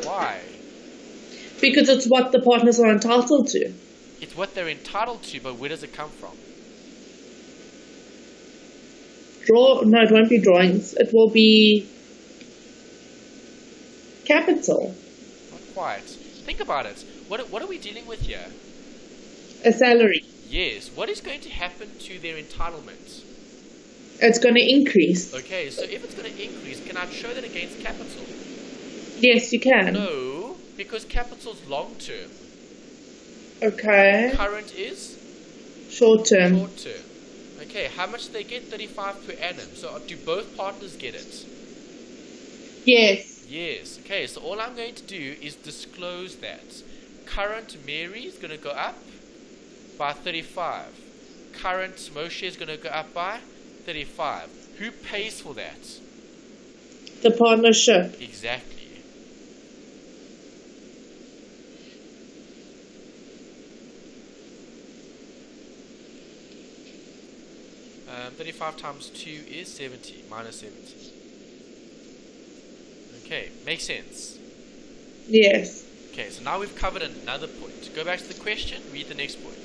Why? Because it's what the partners are entitled to. It's what they're entitled to, but where does it come from? No, it won't be drawings. It will be capital. Not quite. Think about it. What are we dealing with here? A salary. Yes. What is going to happen to their entitlement? It's going to increase. Okay, so if it's going to increase, can I show that against capital? Yes, you can. No, because capital's long term. Okay. Current is Short term. short term. Okay, how much do they get? 35 per annum. So do both partners get it? Yes. Yes. Okay, so all I'm going to do is disclose that. Current Mary is going to go up by 35. Current Moshe is going to go up by 35. Who pays for that? The partnership. Exactly. Um, 35 times 2 is 70, minus 70. Okay, makes sense. Yes. Okay, so now we've covered another point. Go back to the question, read the next point.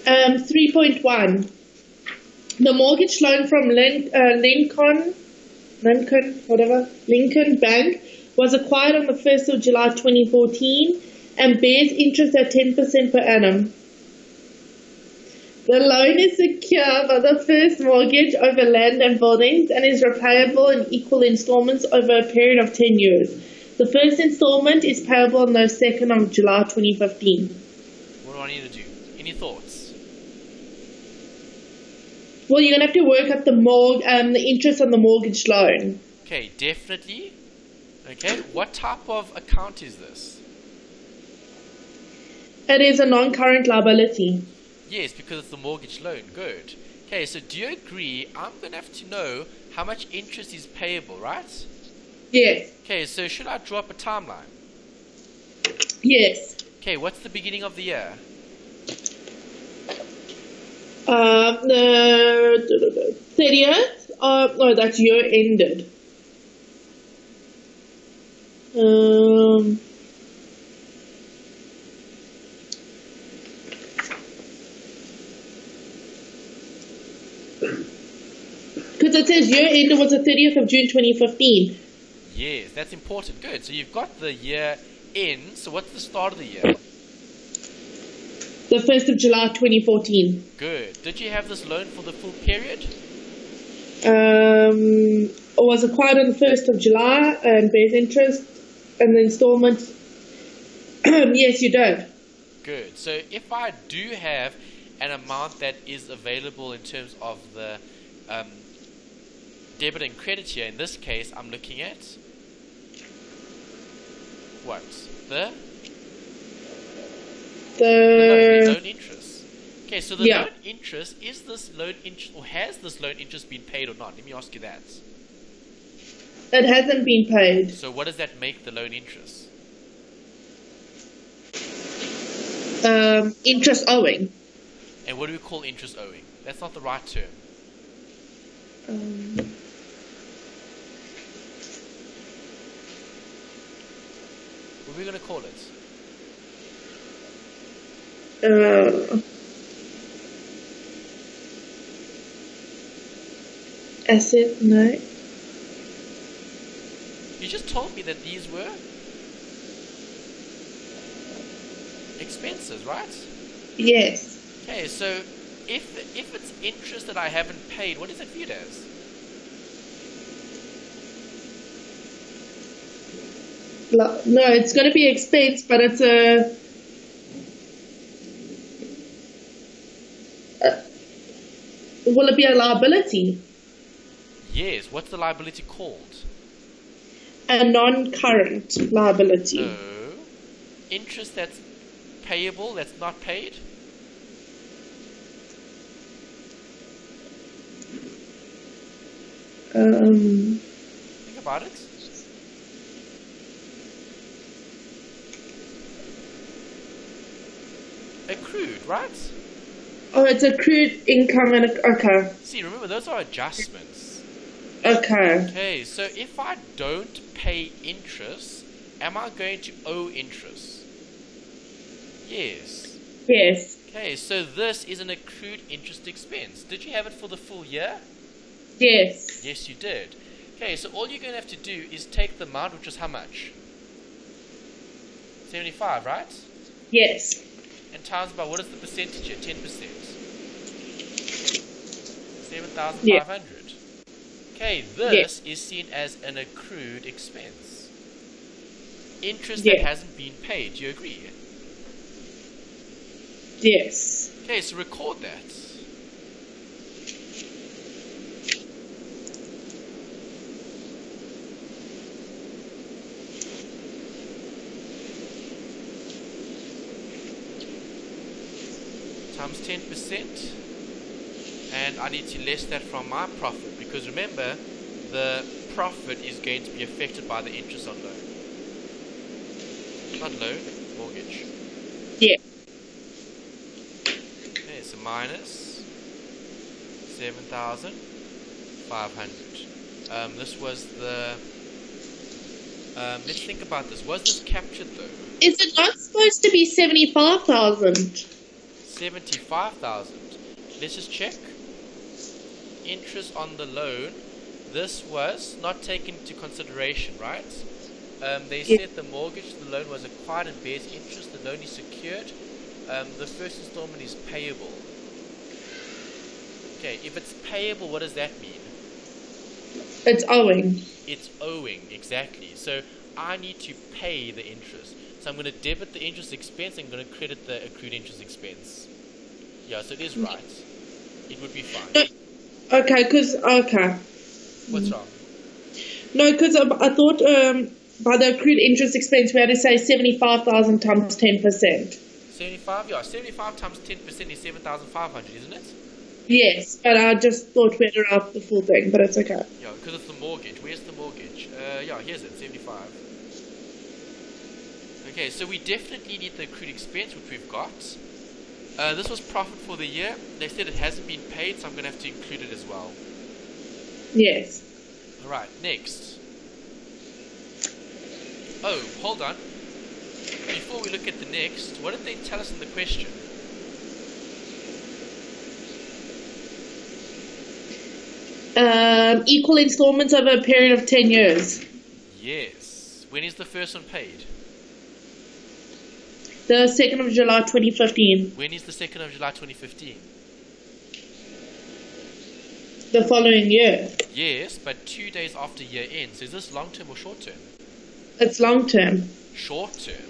3.1. The mortgage loan from Lincoln Bank was acquired on the 1st of July 2014 and bears interest at 10% per annum. The loan is secure by the first mortgage over land and buildings and is repayable in equal installments over a period of 10 years. The first installment is payable on the 2nd of July 2015. What do I need to do? Any thoughts? Well, you're going to have to work up the interest on the mortgage loan. Okay, definitely. Okay, what type of account is this? It is a non-current liability. Yes, because it's the mortgage loan. Good. Okay, so do you agree I'm going to have to know how much interest is payable, right? Yes. Okay, so should I draw up a timeline? Yes. Okay, what's the beginning of the year? The 30th? No, that's year ended. Because it says year ended was the 30th of June 2015. Yes, that's important. Good. So you've got the year in. So what's the start of the year? The 1st of July 2014. Good. Did you have this loan for the full period? It was acquired on the 1st of July and bears interest and the installments. Yes, you did. Good. So if I do have an amount that is available in terms of the debit and credit here, in this case, I'm looking at what? The loan interest. Okay, so the loan interest, is this loan interest, or has this loan interest been paid or not? Let me ask you that. It hasn't been paid. So what does that make the loan interest? Interest owing. And what do we call interest owing? That's not the right term. What are we going to call it? Asset, no. You just told me that these were expenses, right? Yes. Okay, so if it's interest that I haven't paid, what is it viewed as? No, it's going to be expense, but it's will it be a liability? Yes. What's the liability called? A non-current liability. No. Interest that's payable, that's not paid? Think about it. Accrued, right? Oh, it's accrued income and okay. See, remember, those are adjustments. Okay. Okay, so if I don't pay interest, am I going to owe interest? Yes. Yes. Okay, so this is an accrued interest expense. Did you have it for the full year? Yes. Yes, you did. Okay, so all you're going to have to do is take the amount, which is how much? 75, right? Yes. and times by what is the percentage here? 10%. Yeah. 7,500. Okay, this is seen as an accrued expense. Interest that hasn't been paid. Do you agree? Yes. Okay, so record that. Times 10, and I need to less that from my profit, because remember, the profit is going to be affected by the interest on loan. Not loan, mortgage. Yeah. Okay, so minus 7,500. This was the. Let's think about this. Was this captured though? Is it not supposed to be 75,000? 75,000. Let's just check. Interest on the loan. This was not taken into consideration, right? They said the mortgage, the loan was acquired and bears interest. The loan is secured. The first installment is payable. Okay, if it's payable, what does that mean? It's owing. It's owing, exactly. So I need to pay the interest. So I'm going to debit the interest expense and I'm going to credit the accrued interest expense. Yeah, so it is right. It would be fine. Okay, okay. What's wrong? No, because I thought by the accrued interest expense we had to say 75,000 times 10%. 75, yeah. 75 times 10% is 7,500, isn't it? Yes, but I just thought we had to write the full thing, but it's okay. Yeah, because it's the mortgage. Where's the mortgage? Yeah, here's it, 75. Okay, so we definitely need the accrued expense, which we've got. This was profit for the year. They said it hasn't been paid, so I'm going to have to include it as well. Yes. Alright, next. Oh, hold on. Before we look at the next, what did they tell us in the question? Equal installments over a period of 10 years. Yes. When is the first one paid? The 2nd of July 2015. When is the 2nd of July 2015? The following year. Yes, but 2 days after year end. So is this long term or short term? It's long term. Short term.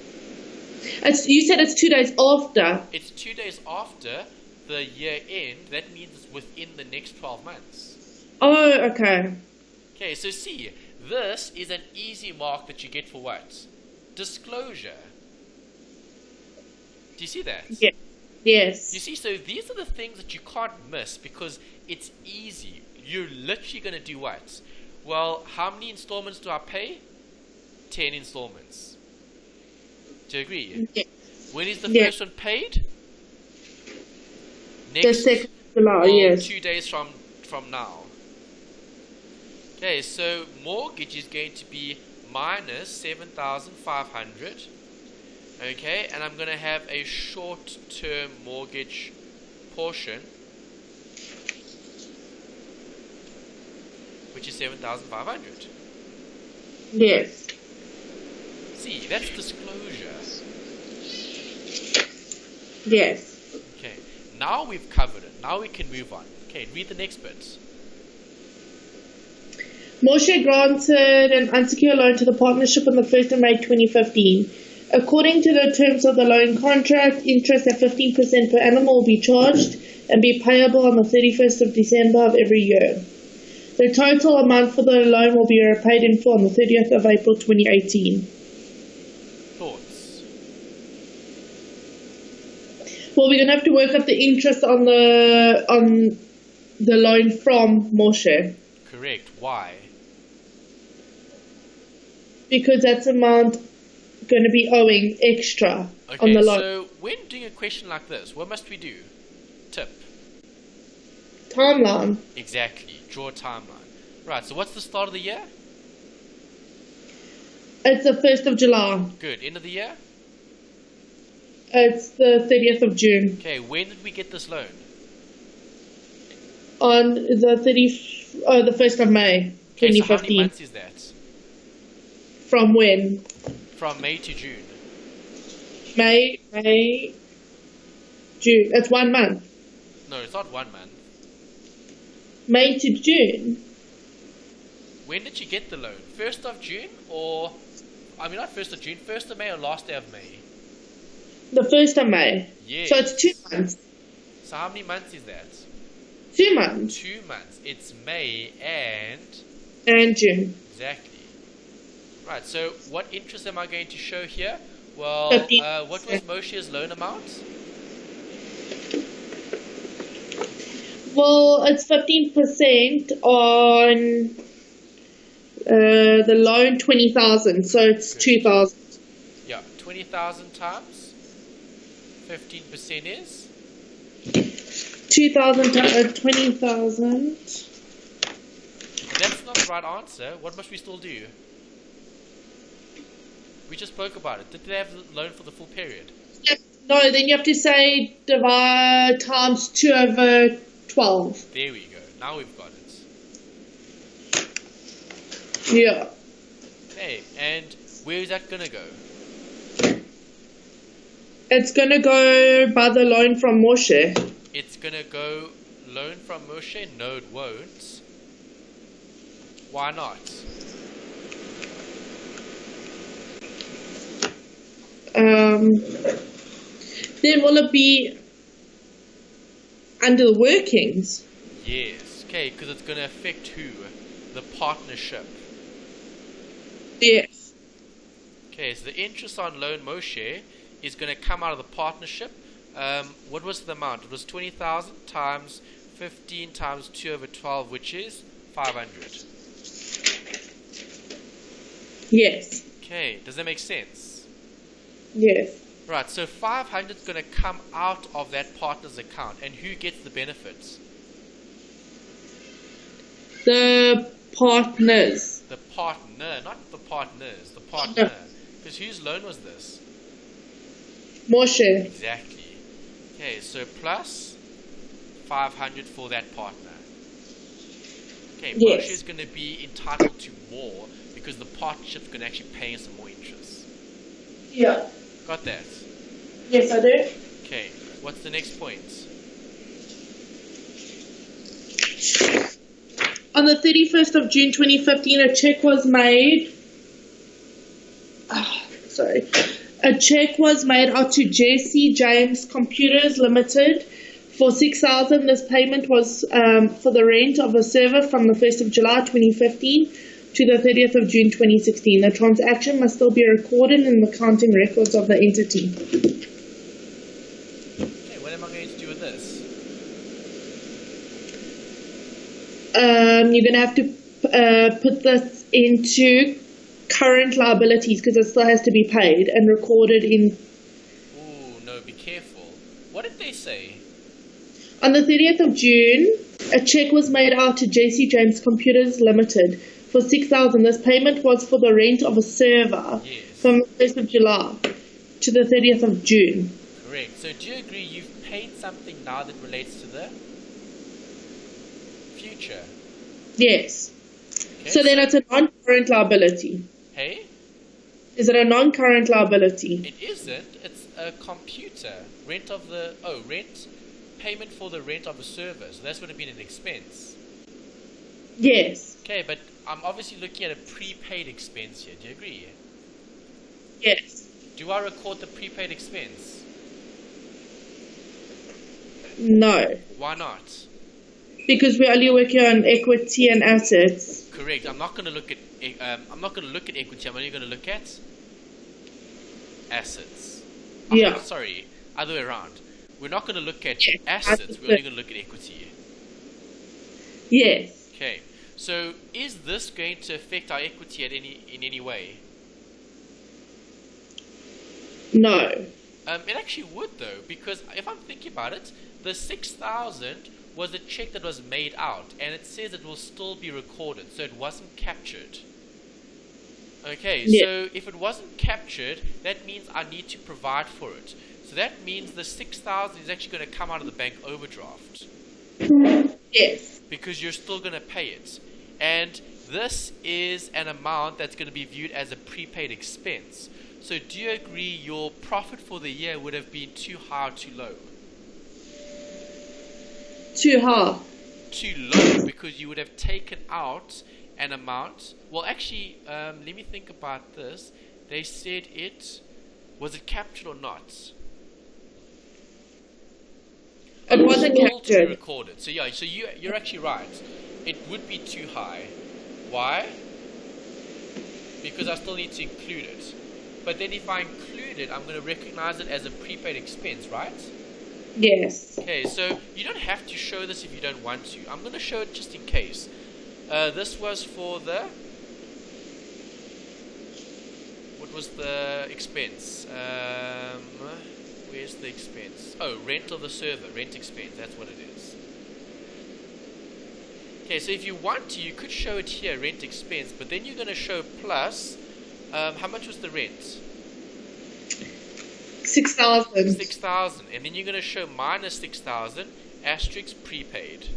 You said it's 2 days after. It's 2 days after the year end. That means it's within the next 12 months. Oh, okay. Okay, so see, this is an easy mark that you get for what? Disclosure. Do you see that? Yeah. Yes. You see, so these are the things that you can't miss because it's easy. You're literally going to do what? Well, how many installments do I pay? 10 installments. Do you agree? Yeah. When is the first one paid? The 2nd of July, yes. 2 days from now. Okay, so mortgage is going to be minus 7,500. Okay, and I'm going to have a short-term mortgage portion, which is 7,500. Yes. See, that's disclosure. Yes. Okay, now we've covered it. Now we can move on. Okay, read the next bit. Moshe granted an unsecured loan to the partnership on the 1st of May 2015. According to the terms of the loan contract, interest at 15% per annum will be charged and be payable on the 31st of December of every year. The total amount for the loan will be repaid in full on the 30th of April 2018. Thoughts? Well, we're going to have to work up the interest on the loan from Moshe. Correct. Why? Because that's amount going to be owing extra on the loan. So when doing a question like this, what must we do? Tip. Timeline. Exactly. Draw a timeline. Right, so what's the start of the year? It's the 1st of July. Good. End of the year? It's the 30th of June. Okay, when did we get this loan? On the 1st of May, Okay, 2015. so how many months is that? From when? From May to June. May, June. It's 1 month. No, it's not 1 month. May to June. When did you get the loan? 1st of June or... I mean, not 1st of June, 1st of May or last day of May? The 1st of May. Yes. So it's 2 months. So how many months is that? 2 months. 2 months. It's May and... And June. Exactly. Right, so what interest am I going to show here? Well, 15%. what was Moshe's loan amount? Well, it's 15% on the loan, 20,000. So it's 2,000. Yeah, 20,000 times 15% is? 2,000 times 20,000. That's not the right answer. What must we still do? We just spoke about it. Did they have the loan for the full period? No, then you have to say divide times 2 over 12. There we go. Now we've got it. Yeah. Okay, and where is that going to go? It's going to go by the loan from Moshe. It's going to go loan from Moshe? No, it won't. Why not? Then will it be under the workings? Yes. Okay, because it's going to affect who? The partnership. Yes. Okay, so the interest on loan Moshe is going to come out of the partnership. What was the amount? It was 20,000 times 15 times 2 over 12, which is 500. Yes. Okay, does that make sense? Yes. Right, so 500 is going to come out of that partner's account. And who gets the benefits? The partners. The partner, not the partners, the partner. Because whose loan was this? Moshe. Exactly. Okay, so plus 500 for that partner. Okay, Yes. Moshe is going to be entitled to more because the partnership's going to actually pay some more interest. Yeah. Got that? Yes, I do. Okay, what's the next point? On the 31st of June 2015, a check was made. Sorry. A check was made out to Jesse James Computers Limited for 6,000. This payment was for the rent of a server from the 1st of July 2015 to the 30th of June 2016. The transaction must still be recorded in the accounting records of the entity. Okay, what am I going to do with this? You're going to have to put this into current liabilities because it still has to be paid and recorded in. Ooh, no, be careful. What did they say? On the 30th of June, a check was made out to JC James Computers Limited for 6,000. This payment was for the rent of a server from the 1st of July to the 30th of June. Correct. So do you agree you've paid something now that relates to the future? Yes. Okay, So then it's a non-current liability. Hey? Is it a non-current liability? It isn't. It's a computer. Rent of the... Oh, rent... Payment for the rent of a server. So that's going to be an expense. Yes. Okay, but I'm obviously looking at a prepaid expense here. Do you agree? Yes. Do I record the prepaid expense? No. Why not? Because we're only working on equity and assets. Correct. I'm not going to look at equity. I'm only going to look at assets. Yeah. Sorry, other way around. We're not going to look at Yeah, assets. We're only going to look at equity. Yes. Okay. So is this going to affect our equity in any way? No. It actually would though, because if I'm thinking about it, the 6,000 was a check that was made out, and it says it will still be recorded, so it wasn't captured. Okay, Yeah. so if it wasn't captured, that means I need to provide for it. So that means the 6,000 is actually going to come out of the bank overdraft, Yes. because you're still going to pay it. And this is an amount that's going to be viewed as a prepaid expense. So do you agree your profit for the year would have been too high or too low? too high. Too low, because you would have taken out an amount. Well, actually, let me think about this. They said was it captured or not? It wasn't Still to be captured. recorded. So yeah, so you're actually right. It would be too high. Why? Because I still need to include it. But then if I include it, I'm going to recognize it as a prepaid expense, right? Yes. Okay, so you don't have to show this if you don't want to. I'm going to show it just in case. This was for the... What was the expense? Where's the expense? Oh, rent of the server, rent expense, that's what it is. Okay, so if you want to, you could show it here, rent expense, but then you're going to show plus, how much was the rent? 6,000. 6,000, and then you're going to show minus 6,000, asterisk prepaid.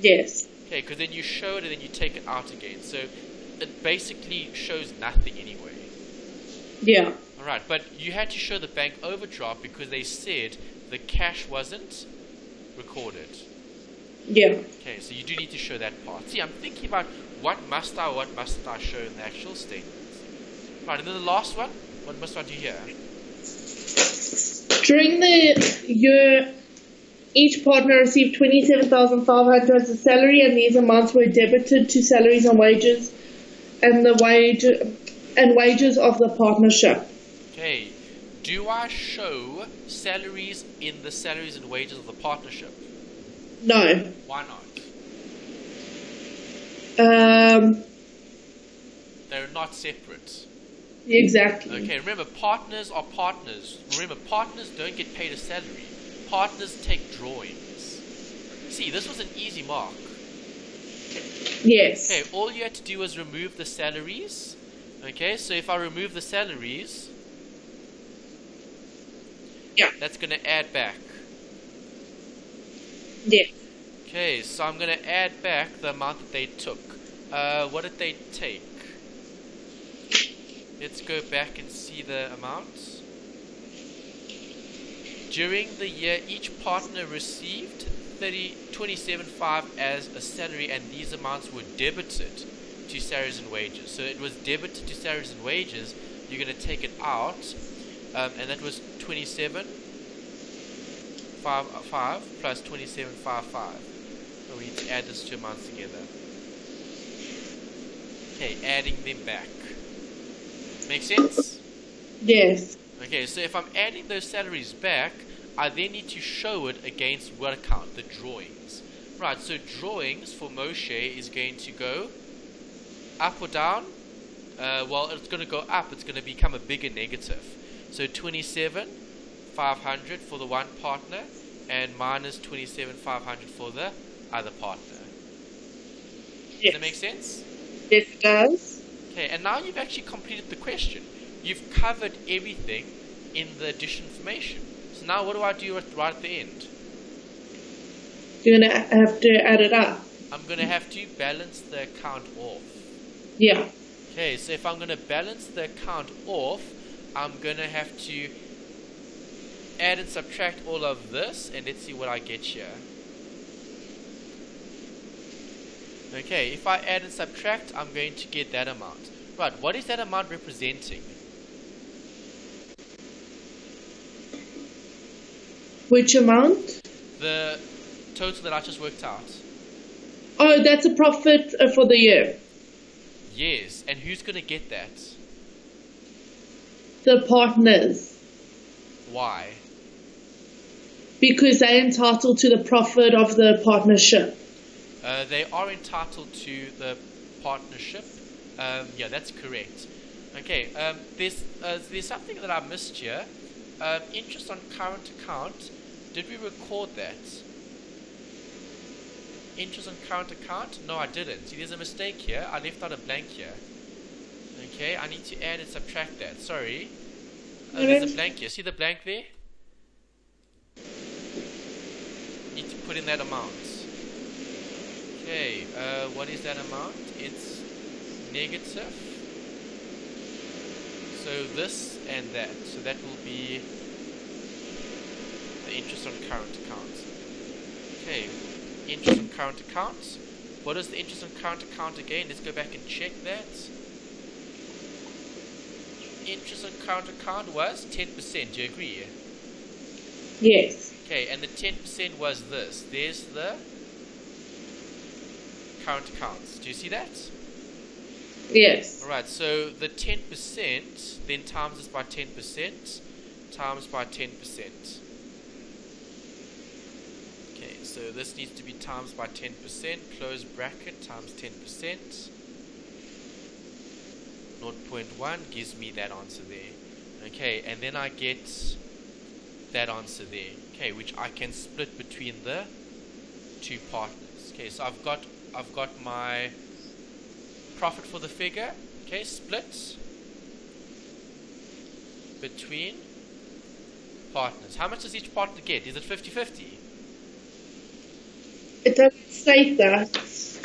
Yes. Okay, because then you show it and then you take it out again, so it basically shows nothing anyway. Yeah. Alright, but you had to show the bank overdraft because they said the cash wasn't recorded. Yeah. Okay, so you do need to show that part. See, I'm thinking about what mustn't I show in the actual statements. Right, and then the last one, what must I do here? During the year, each partner received 27,500 as a salary, and these amounts were debited to salaries and wages wages of the partnership. Okay, do I show salaries in the salaries and wages of the partnership? No. Why not? They're not separate. Exactly. Okay, remember, partners are partners. Remember, partners don't get paid a salary. Partners take drawings. See, this was an easy mark. Yes. Okay, all you had to do was remove the salaries. Okay, so if I remove the salaries, Yeah. that's going to add back. Yes. Okay, so I'm going to add back the amount that they took. What did they take? Let's go back and see the amounts. During the year, each partner received 27.5 as a salary, and these amounts were debited to salaries and wages. So it was debited to salaries and wages. You're going to take it out, and that was 27.55 plus 27.55. So we need to add these two amounts together. Okay, adding them back. Make sense? Yes. Okay, so if I'm adding those salaries back, I then need to show it against what account? The drawings. Right, so drawings for Moshe is going to go up or down? Well, it's going to go up. It's going to become a bigger negative. So 27,500 for the one partner and minus 27,500 for the other partner. Yes. Does that make sense? Yes, it does. Okay, and now you've actually completed the question. You've covered everything in the addition information. So now what do I do right at the end? You're going to have to add it up. I'm going to have to balance the account off. Yeah. Okay, so if I'm going to balance the account off, I'm going to have to add and subtract all of this, and let's see what I get here. Okay, if I add and subtract, I'm going to get that amount. Right, what is that amount representing? Which amount? The total that I just worked out. Oh, that's a profit for the year. Yes, and who's going to get that? The partners. Why? Because they're entitled to the profit of the partnership. They are entitled to the partnership. Yeah, that's correct. Okay, there's something that I missed here. Interest on current account. Did we record that? Interest on current account? No, I didn't. See, there's a mistake here. I left out a blank here. Okay, I need to add and subtract that. Sorry. There's a blank here. See the blank there? Need to put in that amount. Okay, what is that amount? It's negative. So this and that. So that will be the interest on current account. Okay, interest on current accounts. What is the interest on current account again? Let's go back and check that. Interest on current account was 10%. Do you agree? Yes. Okay, and the 10% was this. There's the current accounts. Do you see that? Yes. Alright, so the 10% then times this by 10% times by 10%. Okay, so this needs to be times by 10%, close bracket, times 10%. 0.1 gives me that answer there. Okay, and then I get that answer there. Okay, which I can split between the two partners. Okay, so I've got my profit for the figure. Okay, split between partners. How much does each partner get? Is it 50-50? It doesn't state that.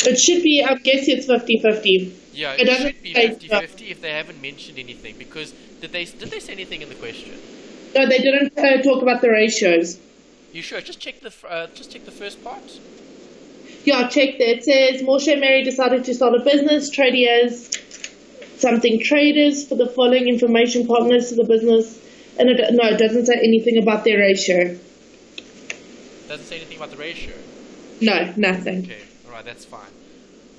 It should be, I'm guessing it's 50-50. Yeah, it should be 50-50 if they haven't mentioned anything. Because did they say anything in the question? No, they didn't talk about the ratios. You sure? Just check the first part. Yeah, I checked it. It says Moshe and Mary decided to start a business. Tradie as something traders for the following information partners to the business. And it doesn't say anything about their ratio. Doesn't say anything about the ratio? No, nothing. Okay, alright, that's fine.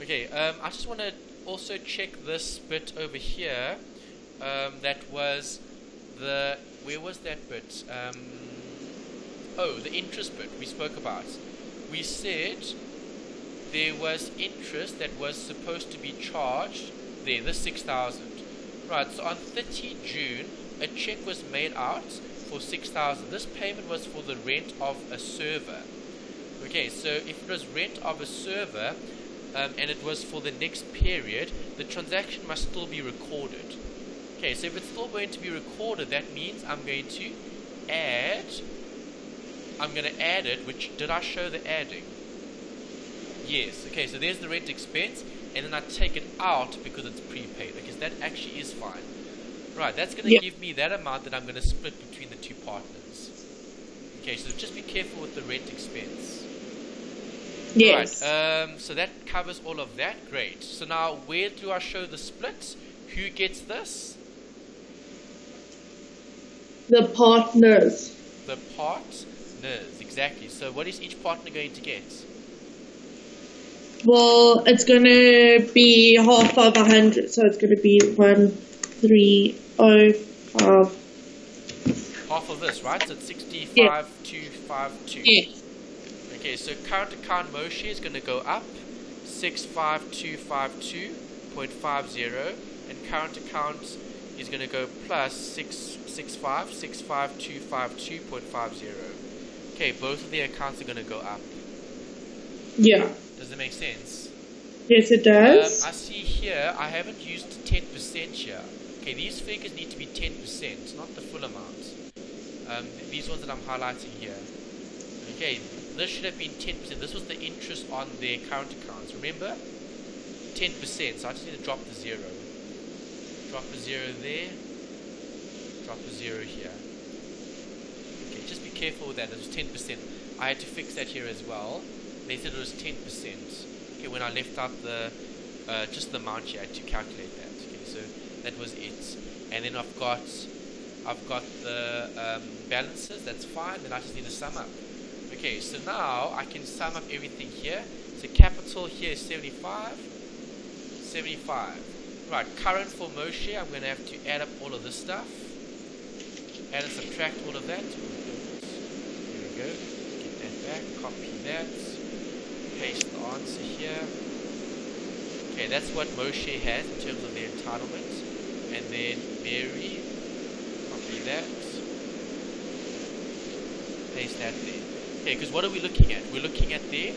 Okay, I just want to also check this bit over here. That was the... Where was that bit? The interest bit we spoke about. We said there was interest that was supposed to be charged there, the 6,000. Right, so on 30 June, a check was made out for 6,000. This payment was for the rent of a server. Okay, so if it was rent of a server and it was for the next period, the transaction must still be recorded. Okay, so if it's still going to be recorded, that means I'm going to add it, which, did I show the adding? Yes, okay, so there's the rent expense, and then I take it out because it's prepaid. Okay, so that actually is fine. Right, that's going to give me that amount that I'm going to split between the two partners. Okay, so just be careful with the rent expense. Yes. Right, so that covers all of that. Great. So now, where do I show the split? Who gets this? The partners. The partners, exactly. So what is each partner going to get? Well, it's going to be half of 100, so it's going to be 1,305. Half of this, right? So it's 65,252. Yes. Okay, so current account Moshe is going to go up 65252.50, and current account is going to go plus 65252.50. Okay, both of the accounts are going to go up. Yeah. Does that make sense? Yes, it does. I see here, I haven't used 10% here. Okay, these figures need to be 10%, not the full amount. These ones that I'm highlighting here. Okay, this should have been 10%. This was the interest on their current accounts. Remember? 10%. So I just need to drop the 0. Drop a 0 there. Drop a 0 here. Okay, just be careful with that. It was 10%. I had to fix that here as well. They said it was 10%. Okay, when I left out the just the amount here, I had to calculate that. Okay, so that was it. And then I've got the balances. That's fine. Then I just need to sum up. Okay, so now I can sum up everything here. So capital here is 75. Right, current for Moshe, I'm going to have to add up all of this stuff. Add and subtract all of that. Here we go. Get that back. Copy that. Paste the answer here. Okay, that's what Moshe has in terms of their entitlement. And then Mary, copy that. Paste that there. Okay, because what are we looking at? We're looking at their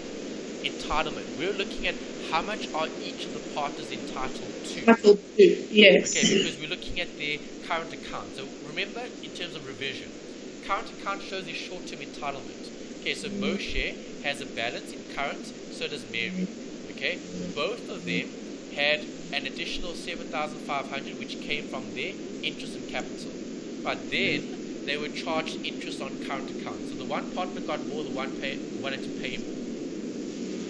entitlement. We're looking at how much are each of the partners entitled to. Entitled to, yes. Okay, because we're looking at their current account. So remember, in terms of revision, current account shows their short-term entitlement. Okay, so Moshe has a balance in current, so does Mary. Okay, both of them had an additional 7,500 which came from their interest and capital. But then they were charged interest on current accounts. So the one partner got more, the one wanted to pay more.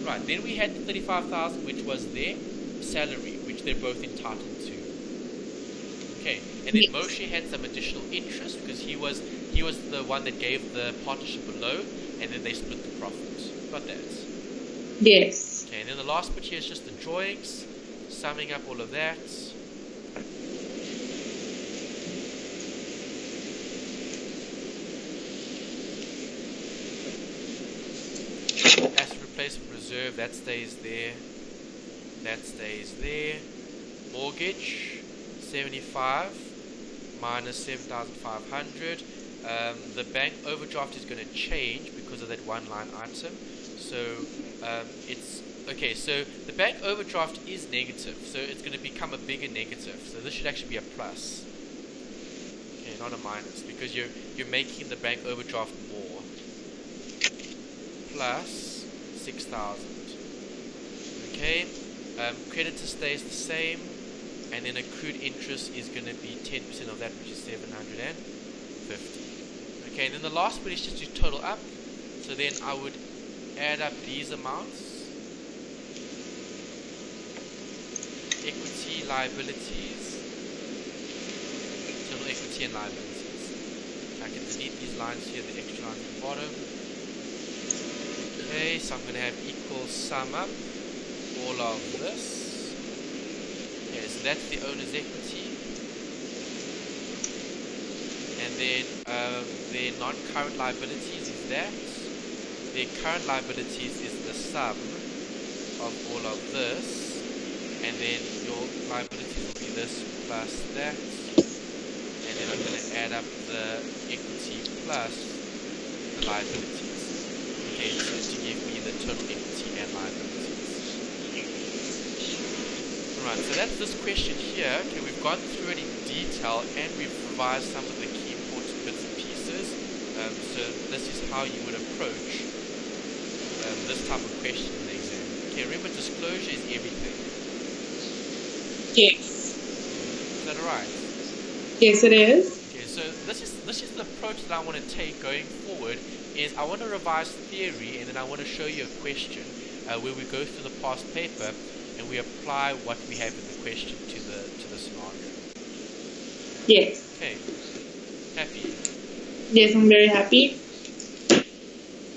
Right, then we had the 35,000, which was their salary, which they're both entitled to. Okay, and then Moshe had some additional interest because he was the one that gave the partnership a loan, and then they split the profits. Got that? Yes. Okay, and then the last bit here is just the drawings, summing up all of that. Asset replacement reserve, that stays there. That stays there. Mortgage, 75 minus 7,500. The bank overdraft is going to change because of that one line item. So it's okay. So the bank overdraft is negative, so it's going to become a bigger negative. So this should actually be a plus. Okay, not a minus, because you're making the bank overdraft more. Plus 6,000. Okay. Creditor stays the same, and then accrued interest is going to be 10% of that, which is 750. Okay, and then the last bit is just to total up. So then I would add up these amounts. Equity, liabilities, total equity and liabilities. So I can delete these lines here, the extra lines at the bottom. Okay, so I'm going to have equal sum up all of this. Okay, so that's the owner's equity. And then their non-current liabilities is that. Their current liabilities is the sum of all of this. And then your liabilities will be this plus that. And then I'm going to add up the equity plus the liabilities. Okay, so to give me the total equity and liabilities. Alright, so that's this question here. Okay, we've gone through it in detail and we've revised some of the key important bits and pieces. So this is how you would approach this type of question in the exam. Okay, remember disclosure is everything. Yes. Is that alright? Yes, it is. Okay, so this is the approach that I want to take going forward. Is I want to revise theory, and then I want to show you a question where we go through the past paper and we apply what we have in the question to the scenario. Yes. Okay. Happy? Yes, I'm very happy.